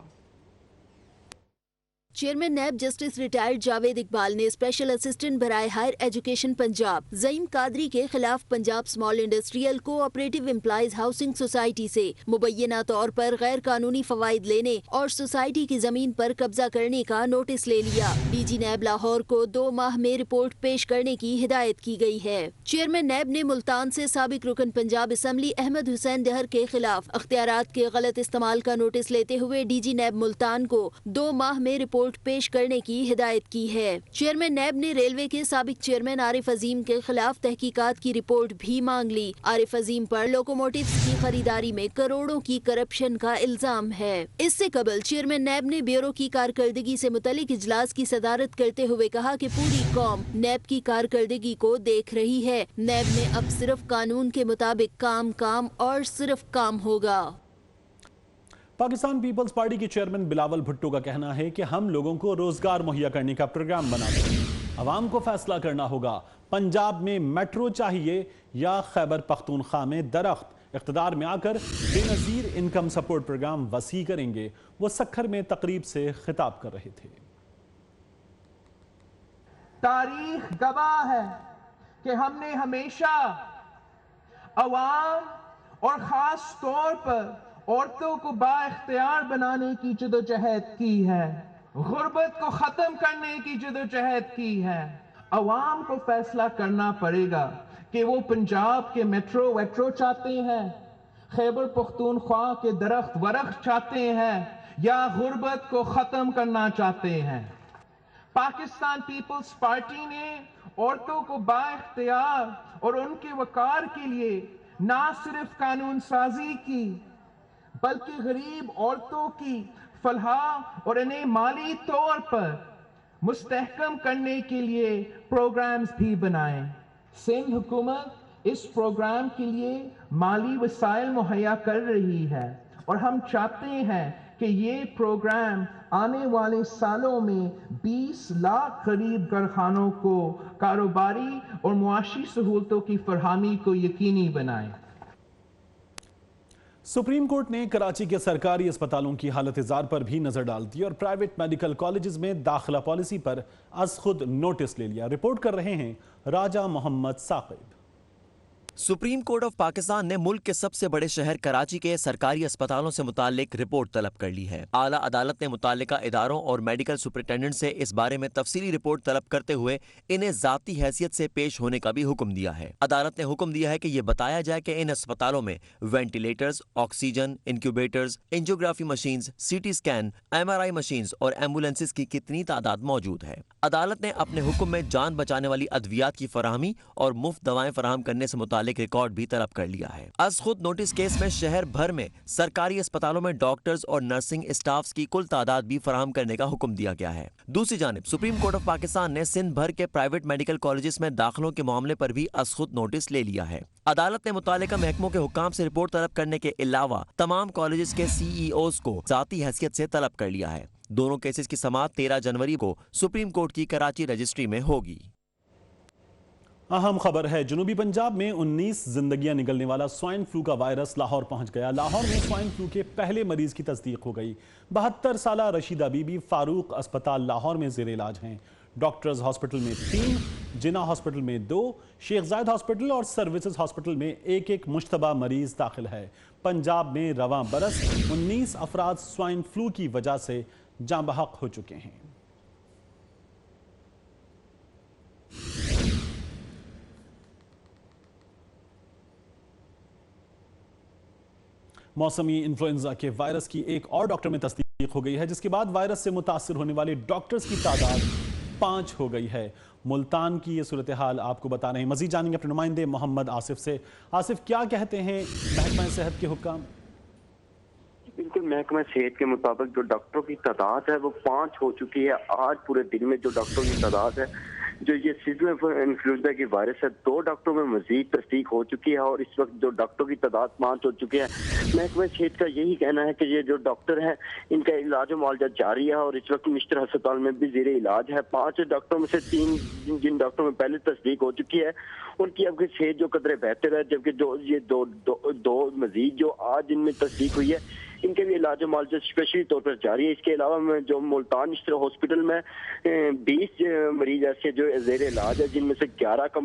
Chairman NAB justice retired Javed Iqbal ने स्पेशल असिस्टेंट बराए हायर एजुकेशन पंजाब ज़ईम कादरी के खिलाफ Punjab small industrial cooperative employees housing society से मुबैना तौर पर गैर कानूनी फवाइद लेने और सोसाइटी की जमीन पर कब्जा करने का नोटिस ले लिया। डीजी नैब लाहौर को 2 माह में रिपोर्ट पेश करने की हिदायत की गई है। चेयरमैन नैब ने मुल्तान से साबिक रुकन पंजाब असम्बली अहमद हुसैन डहर के खिलाफ अख्तियारात के गलत इस्तेमाल का नोटिस लेते हुए डीजी नैब मुल्तान को 2 माह में रिपोर्ट पेश करने की हिदायत की है। चेयरमैन नैब ने रेलवे के साबिक चेयरमैन आरिफ अजीम के खिलाफ तहकीकात की रिपोर्ट भी मांग ली। आरिफ अजीम पर लोकोमोटिव्स की खरीदारी में करोड़ों की करप्शन का इल्जाम है। इससे कबल चेयरमैन नैब ने ब्यूरो की कारकर्दगी से मुतल्लिक इजलास की सदारत करते हुए कहा कि पूरी कौम नैब की कारकर्दगी को देख रही है। नैब में अब सिर्फ कानून के मुताबिक काम और सिर्फ काम होगा। पाकिस्तान पीपल्स पार्टी के चेयरमैन बिलावल भुट्टो का कहना है कि हम लोगों को रोजगार मुहैया करने का प्रोग्राम बनाते हैं। अवाम को फैसला करना होगा, पंजाब में मेट्रो चाहिए या खैबर पख्तूनख्वा में दरख्त। इख्तिदार में आकर बेनजीर इनकम सपोर्ट प्रोग्राम वसी करेंगे। वो सक्खर में तकरीब से खिताब कर रहे थे। तारीख गवाह है कि हमने हमेशा अवाम और खास तौर पर औरतों को बाइख्तियार बनाने की जदोजहद की है, गुर्बत को खत्म करने की जदोजहद की है। अवाम को फैसला करना पड़ेगा कि वो पंजाब के मेट्रो चाहते हैं, खैबर पख्तूनख्वा के दरख्त चाहते हैं या गुर्बत को खत्म करना चाहते हैं। पाकिस्तान पीपल्स पार्टी ने औरतों को बाइख्तियार और उनके वकार के लिए ना सिर्फ कानून साजी की बल्कि गरीब औरतों की फलाह और इन्हें माली तौर पर मुस्तहकम करने के लिए प्रोग्राम्स भी बनाए। सिंध हुकूमत इस प्रोग्राम के लिए माली वसाइल मुहैया कर रही है और हम चाहते हैं कि ये प्रोग्राम आने वाले सालों में 20 लाख गरीब कारखानों को कारोबारी और मुआशी सहूलतों की फरहमी को यकीनी बनाए। सुप्रीम कोर्ट ने कराची के सरकारी अस्पतालों की हालत इज़ार पर भी नजर डाल दी और प्राइवेट मेडिकल कॉलेजेस में दाखिला पॉलिसी पर अज खुद नोटिस ले लिया। रिपोर्ट कर रहे हैं Raja Mohammad Saqib. Supreme Court of Pakistan ने मुल्क के सबसे बड़े शहर कराची के सरकारी अस्पतालों से मुतालिक रिपोर्ट तलब कर ली है। आला अदालत ने मुतालिका इदारों और मेडिकल सुपरिटेंडेंट से इस बारे में तफसीली रिपोर्ट तलब करते हुए इन्हें जाती हैसियत से पेश होने का भी हुक्म दिया है। अदालत ने हुक्म दिया है कि ये बताया जाए कि इन अस्पतालों में ventilators, oxygen, incubators, angiography machines, CT scan, MRI machines और एम्बुलेंसेस की कितनी तादाद मौजूद है। अदालत ने अपने हुक्म में जान बचाने वाली अद्वियात की फराहमी और मुफ्त दवाएं फराहम करने से मुतालिक रिकॉर्ड भी तलब कर लिया है। अज खुद नोटिस केस में शहर भर में सरकारी अस्पतालों में डॉक्टर्स और नर्सिंग स्टाफ की कुल तादाद भी फराहम करने का हुक्म दिया गया है। दूसरी जानिब सुप्रीम कोर्ट ऑफ पाकिस्तान ने सिंध भर के प्राइवेट मेडिकल कॉलेजेस में दाखिलों के मामले पर भी अज खुद नोटिस ले लिया है। अदालत ने मुतालिका महकमों के हुक्काम से रिपोर्ट तलब करने के अलावा तमाम कॉलेजेस के CEOs को जाती हैसियत से तलब कर लिया है। दोनों केसेस की समाअत 13 जनवरी को सुप्रीम कोर्ट की कराची रजिस्ट्री में होगी। अहम खबर है, जनूबी पंजाब में 19 जिंदगियां निगलने वाला स्वाइन फ्लू का वायरस लाहौर पहुंच गया। लाहौर में स्वाइन फ्लू के पहले मरीज की तस्दीक हो गई। 72 साला रशीदा बीबी फारूक अस्पताल लाहौर में जेर इलाज हैं। डॉक्टर्स हॉस्पिटल में 3, जिना हॉस्पिटल में 2, शेख जायद हॉस्पिटल और सर्विसेज हॉस्पिटल में एक मुश्तबा मरीज दाखिल है। पंजाब में रवां बरस 19 अफराद स्वाइन फ्लू की वजह से जाँ बहक हो चुके हैं। मौसमी इन्फ्लुएंजा के वायरस की एक और डॉक्टर में तस्दीक हो गई है, जिसके बाद वायरस से मुतासिर होने वाले डॉक्टर्स की तादाद 5 हो गई है। मुल्तान की ये सूरत हाल आपको बता रहे हैं। मजीद जानेंगे अपने नुमाइंदे मोहम्मद आसिफ से। आसिफ, क्या कहते हैं महकमा सेहत के हुक्काम? बिल्कुल, महकमा सेहत के मुताबिक जो डॉक्टरों की तादाद है वो 5 हो चुकी है। आज पूरे दिन में जो डॉक्टरों की तादाद है जो ये सीजनल इन्फ्लुएंजा की वायरस है 2 डॉक्टरों में मजीद तस्दीक हो चुकी है और इस वक्त जो डॉक्टरों की तादाद 5 हो चुकी है। महकमा सेहत का यही कहना है कि ये जो डॉक्टर है इनका इलाज मुआवजा जारी है और इस वक्त मिस्टर अस्पताल में भी जेर इलाज है। 5 डॉक्टरों में से 3 जिन डॉक्टरों में पहले तस्दीक हो चुकी है उनकी अब सेहत जो कदरे बेहतर है, जबकि जो ये दो मजीद जो आज इनमें तस्दीक हुई है इनके भी इलाज मालज स्पेशली तौर पर जारी है। इसके अलावा जो मुल्तान हॉस्पिटल में 20 मरीज ऐसे जो जेर इलाज है, जिनमें से 11 का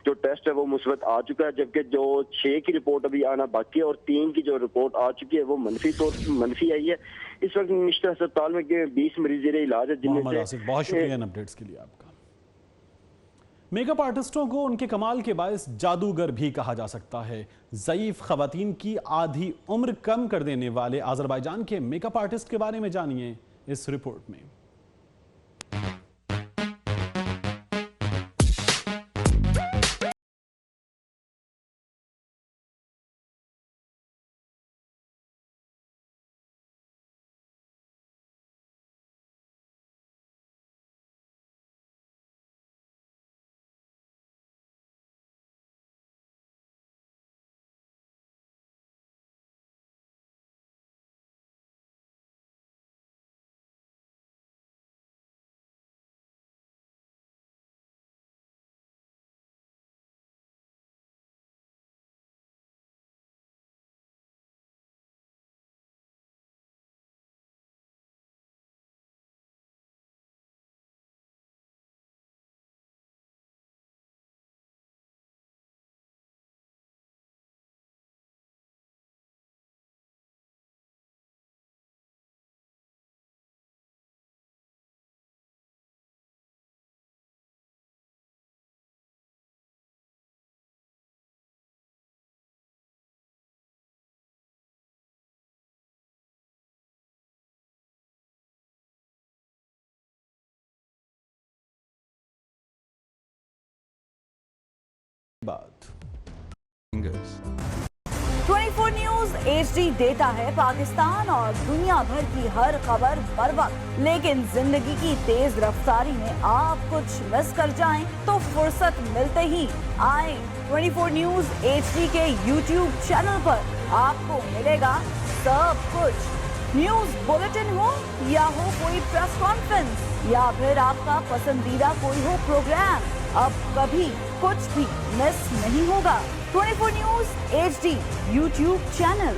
जो टेस्ट है वो मुस्बत आ चुका है, जबकि जो 6 की रिपोर्ट अभी आना बाकी है और 3 की जो रिपोर्ट आ चुकी है वो मनफी आई है। इस वक्त मिश्रा अस्पताल में 20 मरीज जेर इलाज है, जिनमें से बहुत शुक्रिया इन अपडेट्स के लिए आपका। मेकअप आर्टिस्टों को उनके कमाल के बायस जादूगर भी कहा जा सकता है। ज़ईफ ख़वातीन की आधी उम्र कम कर देने वाले अज़रबैजान के मेकअप आर्टिस्ट के बारे में जानिए इस रिपोर्ट में। Fingers. 24 न्यूज HD देता है पाकिस्तान और दुनिया भर की हर खबर बर वक्त, लेकिन जिंदगी की तेज रफ्तारी में आप कुछ मिस कर जाएं तो फुर्सत मिलते ही आए 24 न्यूज HD के YouTube चैनल पर। आपको मिलेगा सब कुछ, न्यूज बुलेटिन हो या हो कोई प्रेस कॉन्फ्रेंस या फिर आपका पसंदीदा कोई हो प्रोग्राम, अब कभी कुछ भी मिस नहीं होगा। 24 न्यूज HD YouTube चैनल।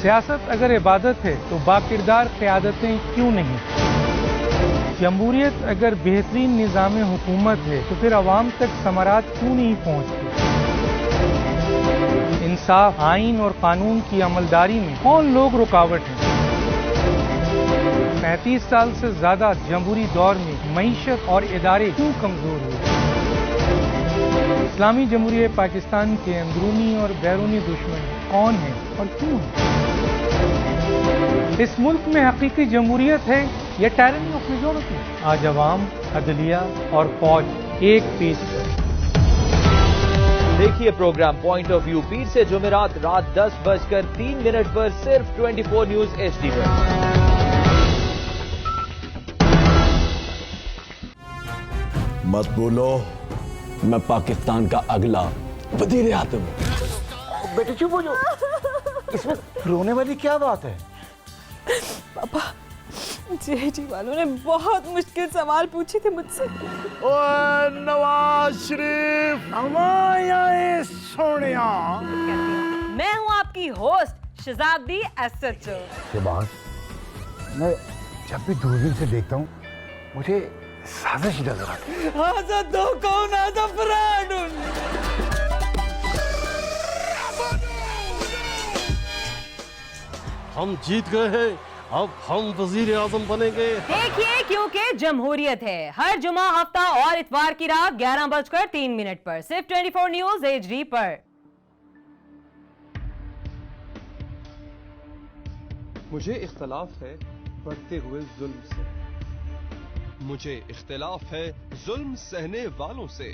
सियासत अगर इबादत है तो बाकिरदार क़यादतें क्यों नहीं? जमहूरियत अगर बेहतरीन निज़ाम हुकूमत है तो फिर अवाम तक समारात क्यों नहीं पहुँचती? इंसाफ, आइन और कानून की अमलदारी में कौन लोग रुकावट हैं? 35 साल से ज्यादा जमहूरी दौर में मईशत और इदारे क्यों कमजोर हुए? इस्लामी जमहूरियत पाकिस्तान के अंदरूनी और बैरूनी दुश्मन कौन है और क्यों है? इस मुल्क में हकीकी जमहूरियत है या टायरनी ऑफ मेजॉरिटी? आज अवाम, अदलिया और फौज एक पीस है। देखिए प्रोग्राम पॉइंट ऑफ व्यू पीर से जुमेरात रात 10:03 पर सिर्फ 24 न्यूज HD पर। मत बोलो मैं पाकिस्तान का अगला वजीर आज़म हूँ। बेटे चुप हो जाओ, इसमें रोने वाली क्या बात है? पापा, जेडी वालों ने बहुत मुश्किल सवाल पूछे थे मुझसे। ओए नवाज शरीफ, हमारे सोनिया। मैं हूँ आपकी होस्ट शहजादी SHO। शहबाज, मैं जब भी दूरबीन से देखता हूँ मुझे साजिश नजर आती है। हम जीत गए हैं, अब हम वजीर आजम बनेंगे। देखिए, क्योंकि जमहूरियत है। हर जुमा, हफ्ता और इतवार की रात 11:03 पर सिर्फ 24 न्यूज HD पर। मुझे इख्तलाफ है बढ़ते हुए जुल्म से, मुझे इख्तिलाफ है जुल्म सहने वालों से,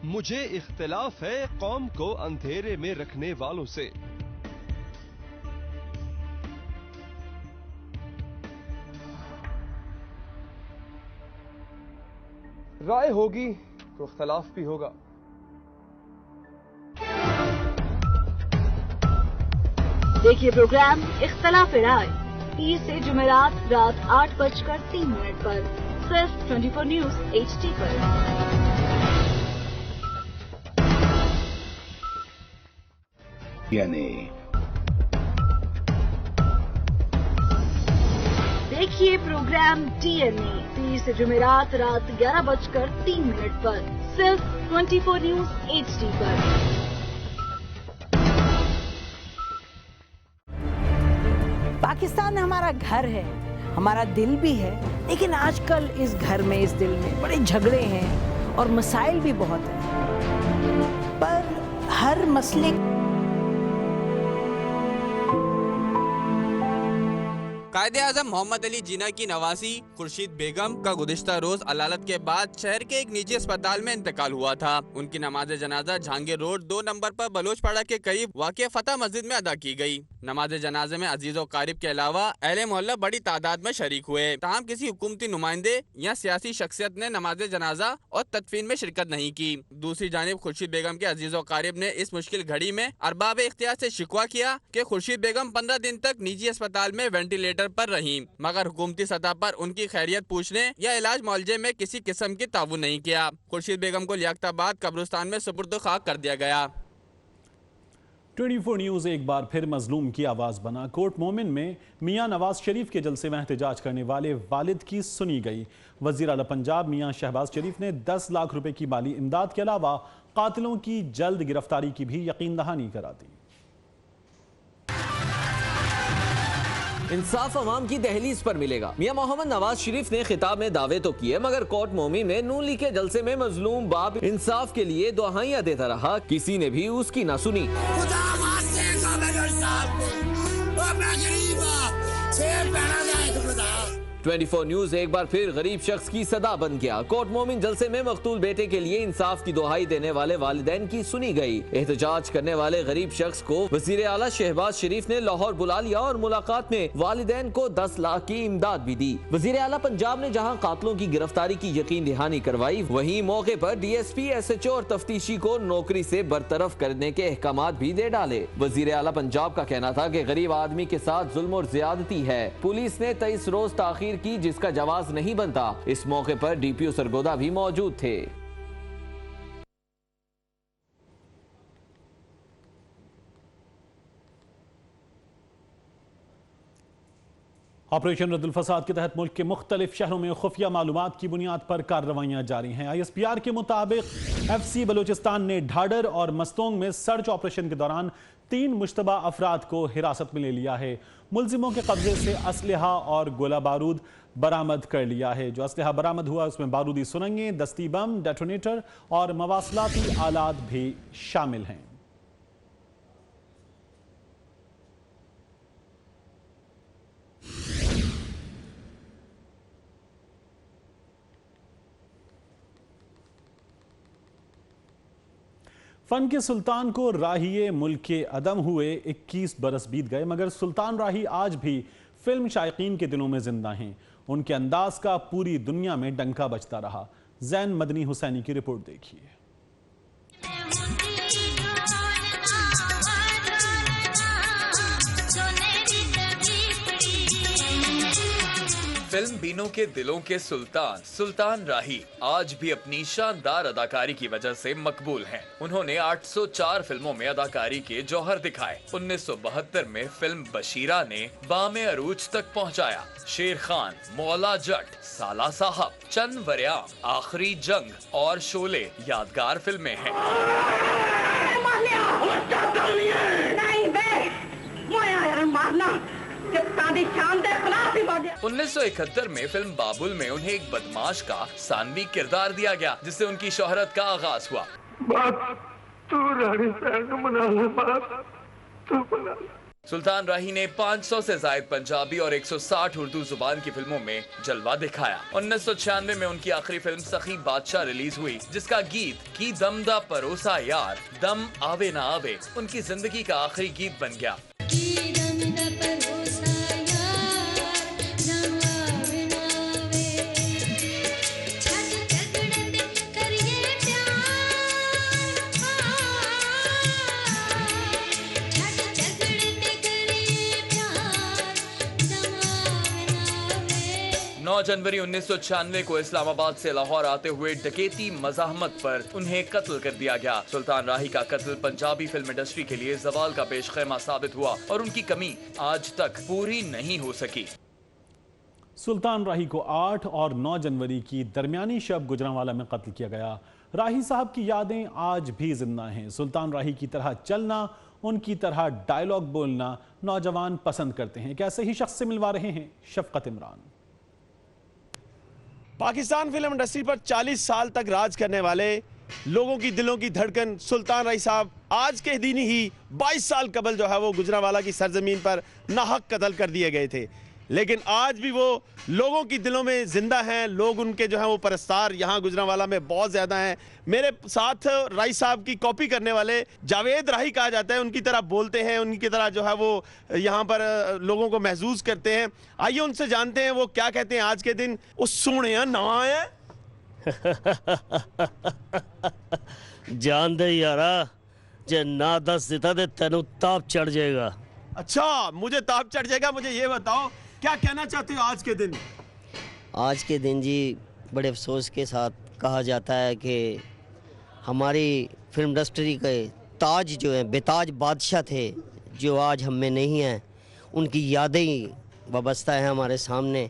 मुझे इख्तिलाफ है कौम को अंधेरे में रखने वालों से। राय होगी तो इख्तलाफ भी होगा। देखिए प्रोग्राम इख्तलाफ राय पीर से जुमेरात रात 8:03 पर सिर्फ 24 न्यूज HD पर। देखिए प्रोग्राम डीएनए 30 जुमेरात रात 11:03 पर सिर्फ 24 न्यूज HD पर। पाकिस्तान हमारा घर है, हमारा दिल भी है, लेकिन आजकल इस घर में, इस दिल में बड़े झगड़े हैं और मसाइल भी बहुत हैं। पर हर मसले कायदे-आज़म मोहम्मद अली जिन्ना की नवासी खुर्शीद बेगम का गुज़िश्ता रोज अदालत के बाद शहर के एक निजी अस्पताल में इंतकाल हुआ था। उनकी नमाज जनाजा जहांगीर रोड 2 नंबर पर बलोचपाड़ा के करीब वाक़िया फतह मस्जिद में अदा की गई। नमाज जनाजे में अजीज और कारिब के अलावा अहले मोहल्ला बड़ी तादाद में शरीक हुए। ताहम किसी हुकूमती नुमाइंदे या सियासी शख्सियत ने नमाज जनाजा और तदफीन में शिरकत नहीं की। दूसरी जानिब खुर्शीद बेगम के अजीज और कारिब ने इस मुश्किल घड़ी में अरबाब इख्तियार से शिकवा किया कि खुर्शीद बेगम 15 दिन तक निजी अस्पताल में वेंटिलेटर पर रही, मगर हुकूमती सतह पर उनकी खैरियत पूछने या इलाज मुआवजे में किसी किस्म की ताउन नहीं किया। खुर्शीद बेगम को लियाकताबाद कब्रिस्तान में सुपुर्द खाक कर दिया गया। 24 न्यूज़ एक बार फिर मजलूम की आवाज़ बना। कोर्ट मोमिन में मियां नवाज शरीफ के जलसे में एहतजाज करने वाले वालिद की सुनी गई। वज़ीर आला पंजाब मियां शहबाज शरीफ ने 10 लाख रुपए की माली इमदाद के अलावा कातिलों की जल्द गिरफ्तारी की भी यकीन दहानी करा दी। इंसाफ अवाम की दहलीज पर मिलेगा। मियां मोहम्मद नवाज शरीफ ने खिताब में दावे तो किए, मगर कोर्ट मोमिन में नून लीग के जलसे में मजलूम बाप इंसाफ के लिए दुआइयां देता रहा, किसी ने भी उसकी ना सुनी। 24 न्यूज एक बार फिर गरीब शख्स की सदा बन गया। कोर्ट मोमिन जलसे में मकतूल बेटे के लिए इंसाफ की दुहाई देने वाले वालिदैन की सुनी गई। एहतजाज करने वाले गरीब शख्स को वजीर आला शहबाज शरीफ ने लाहौर बुला लिया और मुलाकात में वालिदैन को 10 लाख की इमदाद भी दी। वजीर आला पंजाब ने जहां कातलों की गिरफ्तारी की यकीन दहानी करवाई, वहीं मौके पर DSP, SHO और तफ्तीशी को नौकरी से बरतरफ करने के अहकामात भी दे डाले। वजीर आला पंजाब का कहना था कि गरीब आदमी के साथ जुल्म और ज्यादती है। पुलिस ने 23 रोज ताखीर की, जिसका जवाब नहीं बनता। इस मौके पर DPO सरगोदा भी मौजूद थे। ऑपरेशन रद्दुल फसाद के तहत मुल्क के मुख्तलिफ शहरों में खुफिया मालूमात की बुनियाद पर कार्रवाइयां जारी हैं। ISPR के मुताबिक FC बलूचिस्तान ने ढाडर और मस्तोंग में सर्च ऑपरेशन के दौरान 3 मुश्तबा अफराद को हिरासत में ले लिया है। मुलजिमों के कब्जे से असलहा और गोला बारूद बरामद कर लिया है। जो असलहा बरामद हुआ उसमें बारूदी सुरंगें, दस्ती बम, डेटोनेटर और मवासलाती आलात भी शामिल हैं। फन के सुल्तान को राहिए मुल्क के अदम हुए 21 बरस बीत गए, मगर सुल्तान राही आज भी फिल्म शायकीन के दिलों में जिंदा हैं। उनके अंदाज का पूरी दुनिया में डंका बजता रहा। जैन मदनी हुसैनी की रिपोर्ट देखिए। फिल्म बीनों के दिलों के सुल्तान सुल्तान राही आज भी अपनी शानदार अदाकारी की वजह से मकबूल हैं। उन्होंने 804 फिल्मों में अदाकारी के जौहर दिखाए। 1972 में फिल्म बशीरा ने बामे अरूज तक पहुंचाया। शेर खान, मौला जट, साला साहब, चंद वरियाम, आखिरी जंग और शोले यादगार फिल्में हैं। 1971 में फिल्म बाबुल में उन्हें एक बदमाश का सानवी किरदार दिया गया, जिससे उनकी शोहरत का आगाज हुआ। सुल्तान राही ने 500 से ज्यादा पंजाबी और 160 उर्दू जुबान की फिल्मों में जलवा दिखाया। 1996 में उनकी आखिरी फिल्म सखी बादशाह रिलीज हुई, जिसका गीत की दम दा परोसा यार दम आवे ना आवे उनकी जिंदगी का आखिरी गीत बन गया। 9 जनवरी 1996 को इस्लामाबाद से लाहौर आते हुए डकैती मज़ाहमत पर उन्हें कत्ल कर दिया गया। सुल्तान राही का कत्ल पंजाबी फिल्म इंडस्ट्री के लिए ज़वाल का पेशखेमा साबित हुआ और उनकी कमी आज तक पूरी नहीं हो सकी। सुल्तान राही को 8 और 9 जनवरी की दरमियानी शब गुजरांवाला में कत्ल किया गया। राही साहब की यादें आज भी जिंदा हैं। सुल्तान राही की तरह चलना, उनकी तरह डायलॉग बोलना नौजवान पसंद करते हैं। एक ऐसे ही शख्स से मिलवा रहे हैं शफकत इमरान। पाकिस्तान फिल्म इंडस्ट्री पर 40 साल तक राज करने वाले लोगों की दिलों की धड़कन सुल्तान राही साहब आज के दिन ही 22 साल कबल जो है वो गुजरांवाला की सरजमीन पर नाहक कत्ल कर दिए गए थे, लेकिन आज भी वो लोगों की दिलों में जिंदा हैं। लोग उनके जो हैं वो परस्तार यहाँ गुजरांवाला में बहुत ज़्यादा हैं। मेरे साथ राही साहब की कॉपी करने वाले जावेद राही कहा जाता है, उनकी तरह बोलते हैं, उनकी तरह जो है वो यहाँ पर लोगों को महसूस करते हैं। आइए उनसे जानते हैं वो क्या कहते हैं आज के दिन। उस सोने ना है जान दे यारा, जे ना दस दिता दे तेनू ताप चढ़ जाएगा। अच्छा, मुझे ताप चढ़ जाएगा। मुझे ये बताओ क्या कहना चाहते हो आज के दिन? आज के दिन जी बड़े अफसोस के साथ कहा जाता है कि हमारी फिल्म इंडस्ट्री के ताज जो हैं, बेताज बादशाह थे, जो आज हम में नहीं हैं, उनकी यादें ही वाबस्ता है हमारे सामने,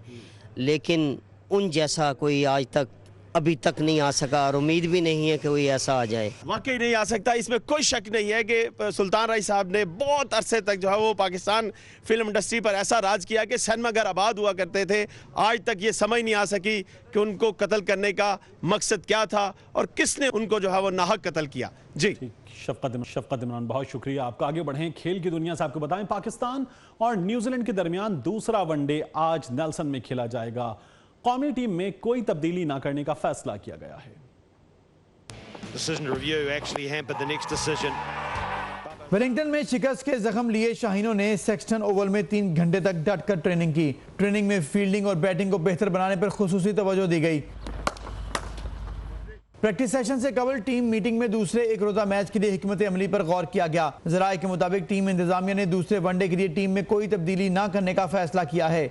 लेकिन उन जैसा कोई आज तक अभी तक नहीं आ सका और उम्मीद भी नहीं है कि कोई ऐसा आ जाए। वाकई नहीं आ सकता, इसमें कोई शक नहीं है कि सुल्तान राही साहब ने बहुत अरसे तक जो है वो पाकिस्तान फिल्म इंडस्ट्री पर ऐसा राज किया कि सिनेमाघर आबाद हुआ करते थे। आज तक ये समझ नहीं आ सकी कि उनको कत्ल करने का मकसद क्या था और किसने उनको जो है वो नाहक कत्ल किया। जी शफकत इमरान, बहुत शुक्रिया आपका। आगे बढ़ें खेल की दुनिया से। आपको बताएं, पाकिस्तान और न्यूजीलैंड के दरमियान दूसरा वनडे आज नेल्सन में खेला जाएगा। कौमी टीम में कोई तब्दीली ना करने का फैसला किया गया है। वेलिंगटन में शिकस्त के जख्म लिए शाहीनों ने सेक्सटन ओवल में 3 घंटे तक डट कर ट्रेनिंग की। ट्रेनिंग में फील्डिंग और बैटिंग को बेहतर बनाने पर खुसूसी तवज्जो दी गई। प्रैक्टिस सेशन से कबल टीम मीटिंग में दूसरे एक रोजा मैच के लिए हिकमत अमली पर गौर किया गया। जराए के मुताबिक टीम इंतजामिया ने दूसरे वनडे के लिए टीम में कोई तब्दीली ना करने का फैसला किया है।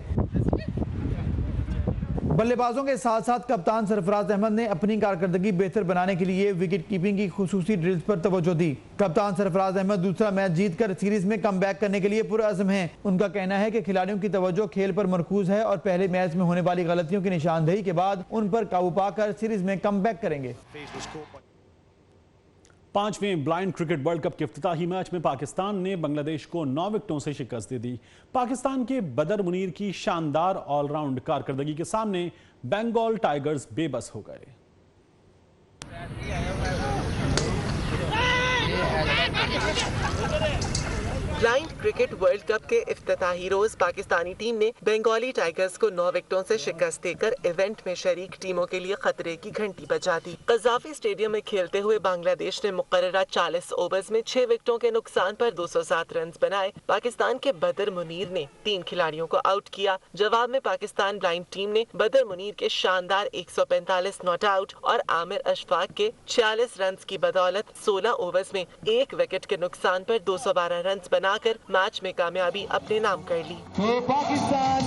बल्लेबाजों के साथ साथ कप्तान सरफराज अहमद ने अपनी कारकर्दगी बेहतर बनाने के लिए विकेट कीपिंग की खुसूसी ड्रिल्स पर तवज्जो दी। कप्तान सरफराज अहमद दूसरा मैच जीतकर सीरीज में कमबैक करने के लिए पुरअज़्म हैं। उनका कहना है कि खिलाड़ियों की तवज्जो खेल पर मरकूज है और पहले मैच में होने वाली गलतियों की निशानदेही के बाद उन पर काबू पाकर सीरीज में कमबैक करेंगे। 5वें ब्लाइंड क्रिकेट वर्ल्ड कप के इफ्तिताही मैच में पाकिस्तान ने बांग्लादेश को 9 विकेटों से शिकस्त दे दी। पाकिस्तान के बदर मुनीर की शानदार ऑलराउंड कारकर्दगी के सामने बंगाल टाइगर्स बेबस हो गए। ब्लाइंड क्रिकेट वर्ल्ड कप के इफ्तिताही रोज पाकिस्तानी टीम ने बंगाली टाइगर्स को 9 विकेटों से शिकस्त देकर इवेंट में शरीक टीमों के लिए खतरे की घंटी बजा दी। कज़ाफी स्टेडियम में खेलते हुए बांग्लादेश ने मुकर्ररा 40 ओवर्स में 6 विकेटों के नुकसान पर 207 रन बनाए। पाकिस्तान के बदर मुनीर ने 3 खिलाड़ियों को आउट किया। जवाब में पाकिस्तान ब्लाइंड टीम ने बदर मुनीर के शानदार 145 नॉट आउट और आमिर अशफाक के 46 रन की बदौलत 16 ओवर्स में 1 विकेट के नुकसान पर 212 रन बनाकर मैच में कामयाबी अपने नाम कर ली। पाकिस्तान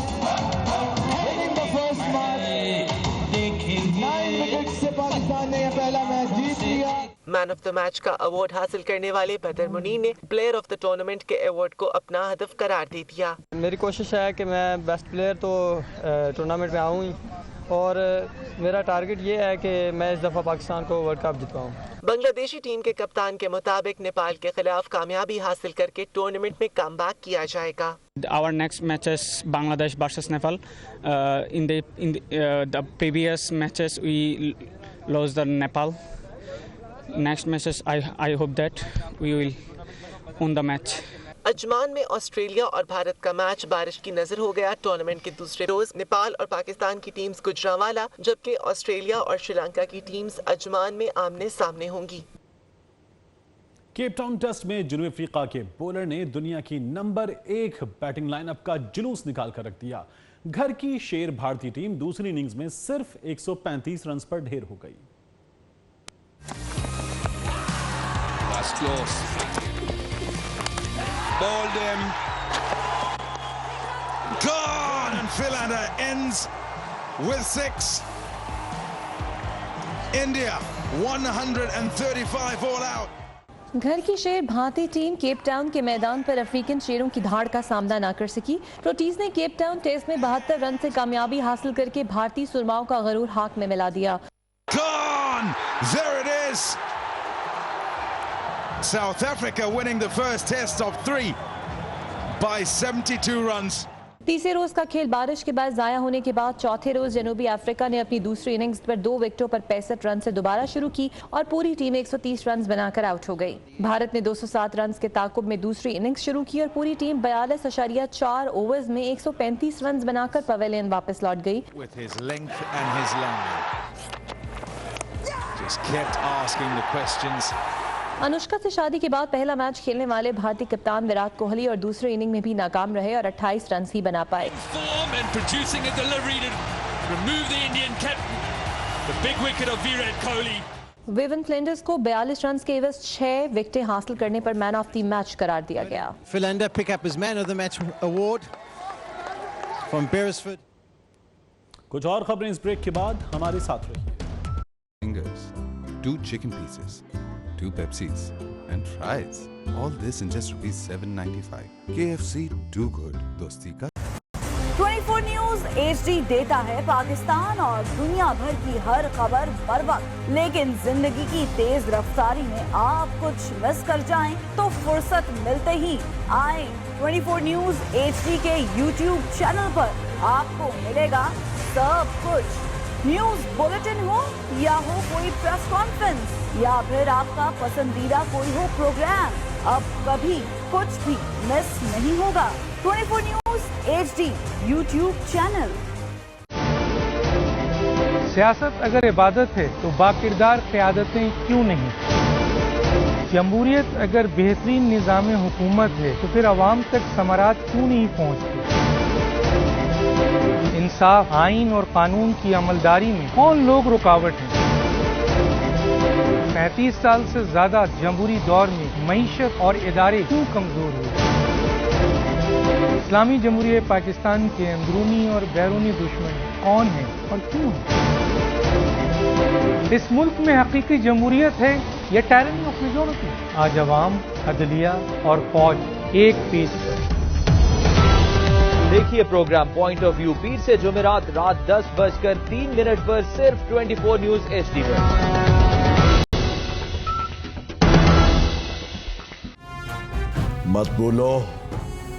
ने पहला मैच जीत लिया। मैन ऑफ द मैच का अवार्ड हासिल करने वाले बदर मुनीर ने प्लेयर ऑफ द टूर्नामेंट के अवार्ड को अपना हदफ करार दे दिया। मेरी कोशिश है कि मैं बेस्ट प्लेयर तो टूर्नामेंट में आऊँ और मेरा टारगेट ये है कि मैं इस दफ़ा पाकिस्तान को वर्ल्ड कप जितवाऊं। बांग्लादेशी टीम के कप्तान के मुताबिक नेपाल के खिलाफ कामयाबी हासिल करके टूर्नामेंट में कमबैक किया जाएगा। Our next matches Bangladesh versus Nepal. In the previous matches we lost the Nepal. Next matches I hope that we will win the match. Ajman में ऑस्ट्रेलिया और भारत का मैच बारिश की नजर हो गया। टूर्नामेंट के दूसरे रोज नेपाल और पाकिस्तान की टीम्स गुजरांवाला, जबकि ऑस्ट्रेलिया और श्रीलंका की टीम्स अजमान में आमने सामने होंगी। केप टाउन टेस्ट में जनूबी अफ्रीका के बॉलर ने दुनिया की नंबर 1 बैटिंग लाइनअप का जुलूस निकाल कर रख दिया। घर की शेर भारतीय टीम दूसरी इनिंग्स में सिर्फ 135 रन पर ढेर हो गई। Balled him. Gone! And Philander ends with 6. India 135 all out. घर की शेर भारतीय टीम केप टाउन के मैदान पर अफ्रीकन शेरों की धाड़ का सामना न कर सकी। प्रोटीज ने केप टाउन टेस्ट में 72 रन से कामयाबी हासिल करके भारतीय सुरमाओं का गरूर हाथ में मिला दिया। Gone! There it is! South Africa winning the first test of 3 by 72 runs. तीसरे रोज का खेल बारिश के बाद जाया होने के बाद चौथे रोज जनूबी अफ्रीका ने अपनी दूसरी इनिंग्स पर 2 विकेटों पर 65 रन से दोबारा शुरू की और पूरी टीम 130 रन बनाकर आउट हो गई। भारत ने 207 रन के ताकुब में दूसरी इनिंग्स शुरू की और पूरी टीम 42.4 ओवर्स में 135 रन बनाकर पवेलियन वापस लौट गई। With his length and his line. Just kept asking the questions. Anushka से शादी के बाद पहला मैच खेलने वाले भारतीय कप्तान विराट कोहली और दूसरे इनिंग में भी नाकाम रहे और 28 रन ही बना पाए। विवियन फ्लिंडर्स को 42 रन के एवज 6 विकेटें हासिल करने पर मैन ऑफ द मैच करार दिया गया। Philander pick up his man of the match award from Beresford. कुछ और खबरें इस ब्रेक के बाद हमारे साथ रहिए। Fingers, 2 chicken pieces, 2 Pepsis and fries. All this in just ₹7.95. KFC, too good. दोस्ती का 24 न्यूज HD देता है पाकिस्तान और दुनिया भर की हर खबर बर वक्त, लेकिन जिंदगी की तेज रफ्तारी में आप कुछ मिस कर जाएं तो फुर्सत मिलते ही आए 24 न्यूज HD के YouTube चैनल पर। आपको मिलेगा सब कुछ, न्यूज बुलेटिन हो या हो कोई प्रेस कॉन्फ्रेंस या फिर आपका पसंदीदा कोई हो प्रोग्राम, अब कभी कुछ भी मिस नहीं होगा। 24 न्यूज HD YouTube चैनल। सियासत अगर इबादत है तो बाकिरदार क़यादतें क्यों नहीं? जमहूरियत अगर बेहतरीन निज़ाम हुकूमत है तो फिर अवाम तक समारात क्यों नहीं पहुँचती? इंसाफ, आइन और कानून की अमलदारी में कौन लोग रुकावट हैं? 35 साल से ज्यादा जमहूरी दौर में मईशत और इदारे क्यों कमजोर हुए? इस्लामी जमहूरियत पाकिस्तान के अंदरूनी और बैरूनी दुश्मन कौन हैं और क्यों हैं? इस मुल्क में हकीकी जमहूरियत है या टायरनी ऑफ मेजॉरिटी? आज अवाम, अदलिया और फौज एक पेज पर। देखिए प्रोग्राम पॉइंट ऑफ व्यू पीर से जुमेरात रात 10:03 पर सिर्फ 24 न्यूज HD पर। मत बोलो,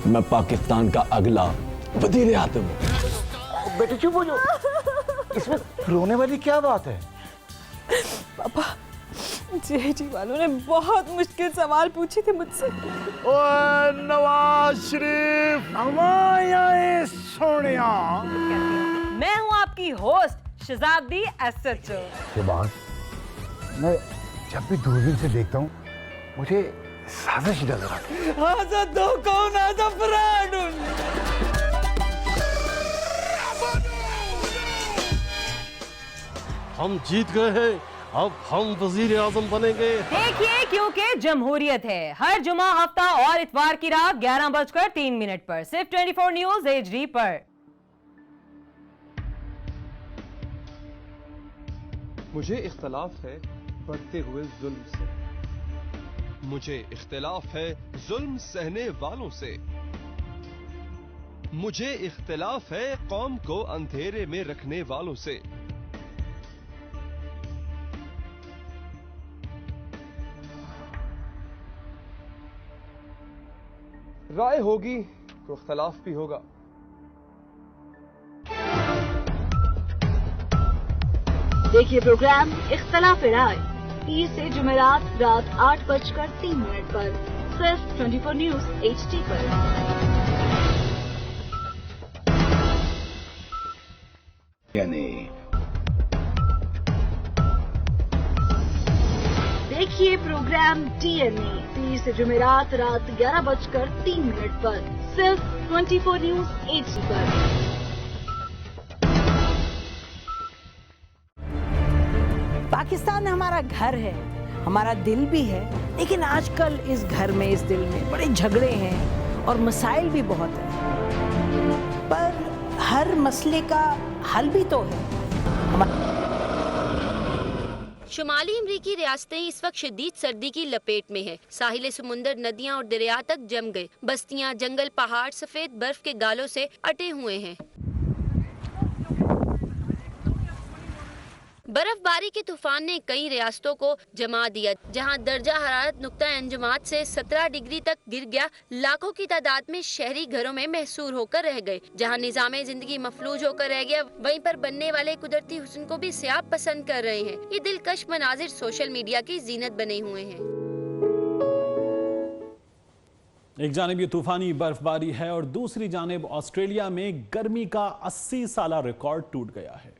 मैं पाकिस्तान का अगला वजीर आज़म हूं। बेटे चुप हो जाओ, इसमें रोने वाली क्या बात है? पापा, JG वालों ने बहुत मुश्किल सवाल पूछे थे मुझसे। ओए नवाज शरीफ, सोनिया। मैं हूँ आपकी होस्ट शहजादी SHO। शहबाज, मैं जब भी दूरबीन से देखता हूँ मुझे साजिश नजर आती है। हम जीत गए हैं, अब हम वजीर आजम बनेंगे। देखिए क्योंकि जमहूरियत है, हर जुमा, हफ्ता और इतवार की रात 11:03 पर सिर्फ 24 न्यूज HD पर। मुझे इख्तलाफ है बढ़ते हुए जुल्म से। मुझे इख्तिलाफ है जुल्म सहने वालों से। मुझे इख्तिलाफ है कौम को अंधेरे में रखने वालों से। राय होगी तो इख्तलाफ भी होगा। देखिए प्रोग्राम इख्तलाफ राय पीर से जुमेरात रात 8:03 पर सिर्फ 24 न्यूज HD पर। देखिए प्रोग्राम DNA पीर से जुमेरात रात 11:03 पर सिर्फ 24 न्यूज HD पर। पाकिस्तान हमारा घर है, हमारा दिल भी है, लेकिन आजकल इस घर में, इस दिल में बड़े झगड़े हैं और मसाइल भी बहुत हैं। पर हर मसले का हल भी तो है। शुमाली अमरीकी रियासतें इस वक्त शदीद सर्दी की लपेट में है। साहिल समुंदर, नदियां और दरिया तक जम गए। बस्तियां, जंगल, पहाड़ सफेद बर्फ के गालों से अटे हुए हैं। बर्फबारी के तूफान ने कई रियासतों को जमा दिया, जहां दर्जा हरारत नुक्ता अंजुमात से 17 डिग्री तक गिर गया। लाखों की तादाद में शहरी घरों में महसूर होकर रह गए। जहां निजामे जिंदगी मफलूज होकर रह गया, वहीं पर बनने वाले कुदरती हुस्न को भी सियाब पसंद कर रहे हैं। ये दिलकश मनाजिर सोशल मीडिया की जीनत बने हुए हैं। एक जानिब ये तूफानी बर्फबारी है और दूसरी जानिब ऑस्ट्रेलिया में गर्मी का 80 साला रिकॉर्ड टूट गया है।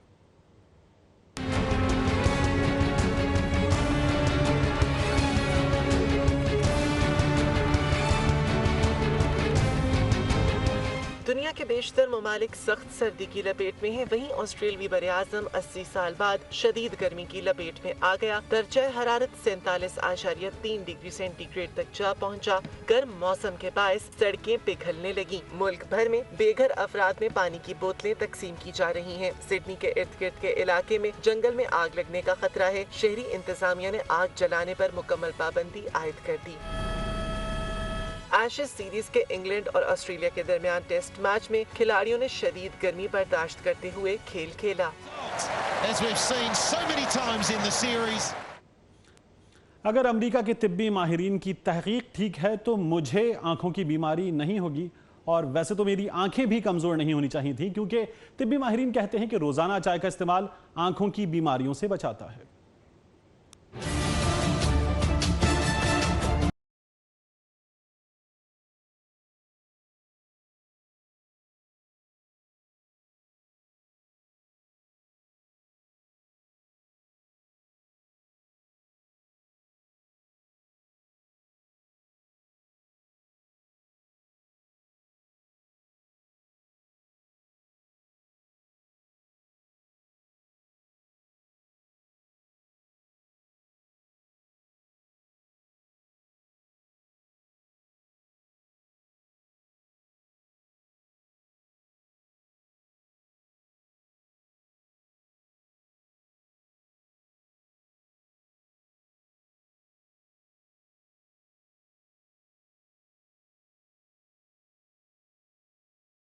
दुनिया के बेशतर ममालिक सख्त सर्दी की लपेट में हैं, वहीं ऑस्ट्रेलियावी बरे-आज़म 80 साल बाद शदीद गर्मी की लपेट में आ गया। दर्जा हरारत 47.3 डिग्री सेंटीग्रेड तक जा पहुंचा। गर्म मौसम के बायस सड़कें पिघलने लगी। मुल्क भर में बेघर अफराद में पानी की बोतलें तकसीम की जा रही हैं। सिडनी के इर्द गिर्द के इलाके में जंगल में आग लगने का खतरा है। शहरी इंतजामिया ने आग जलाने पर मुकम्मल पाबंदी आयद कर दी। एशेज सीरीज के इंग्लैंड और ऑस्ट्रेलिया के दरमियान टेस्ट मैच में खिलाड़ियों ने शदीद गर्मी बर्दाश्त करते हुए खेल खेला। अगर अमेरिका के तिब्बी माहिरीन की तहकीक ठीक है तो मुझे आंखों की बीमारी नहीं होगी, और वैसे तो मेरी आंखें भी कमजोर नहीं होनी चाहिए थी, क्योंकि तिब्बी माहिरीन कहते हैं कि रोजाना चाय का इस्तेमाल आंखों की बीमारियों से बचाता है।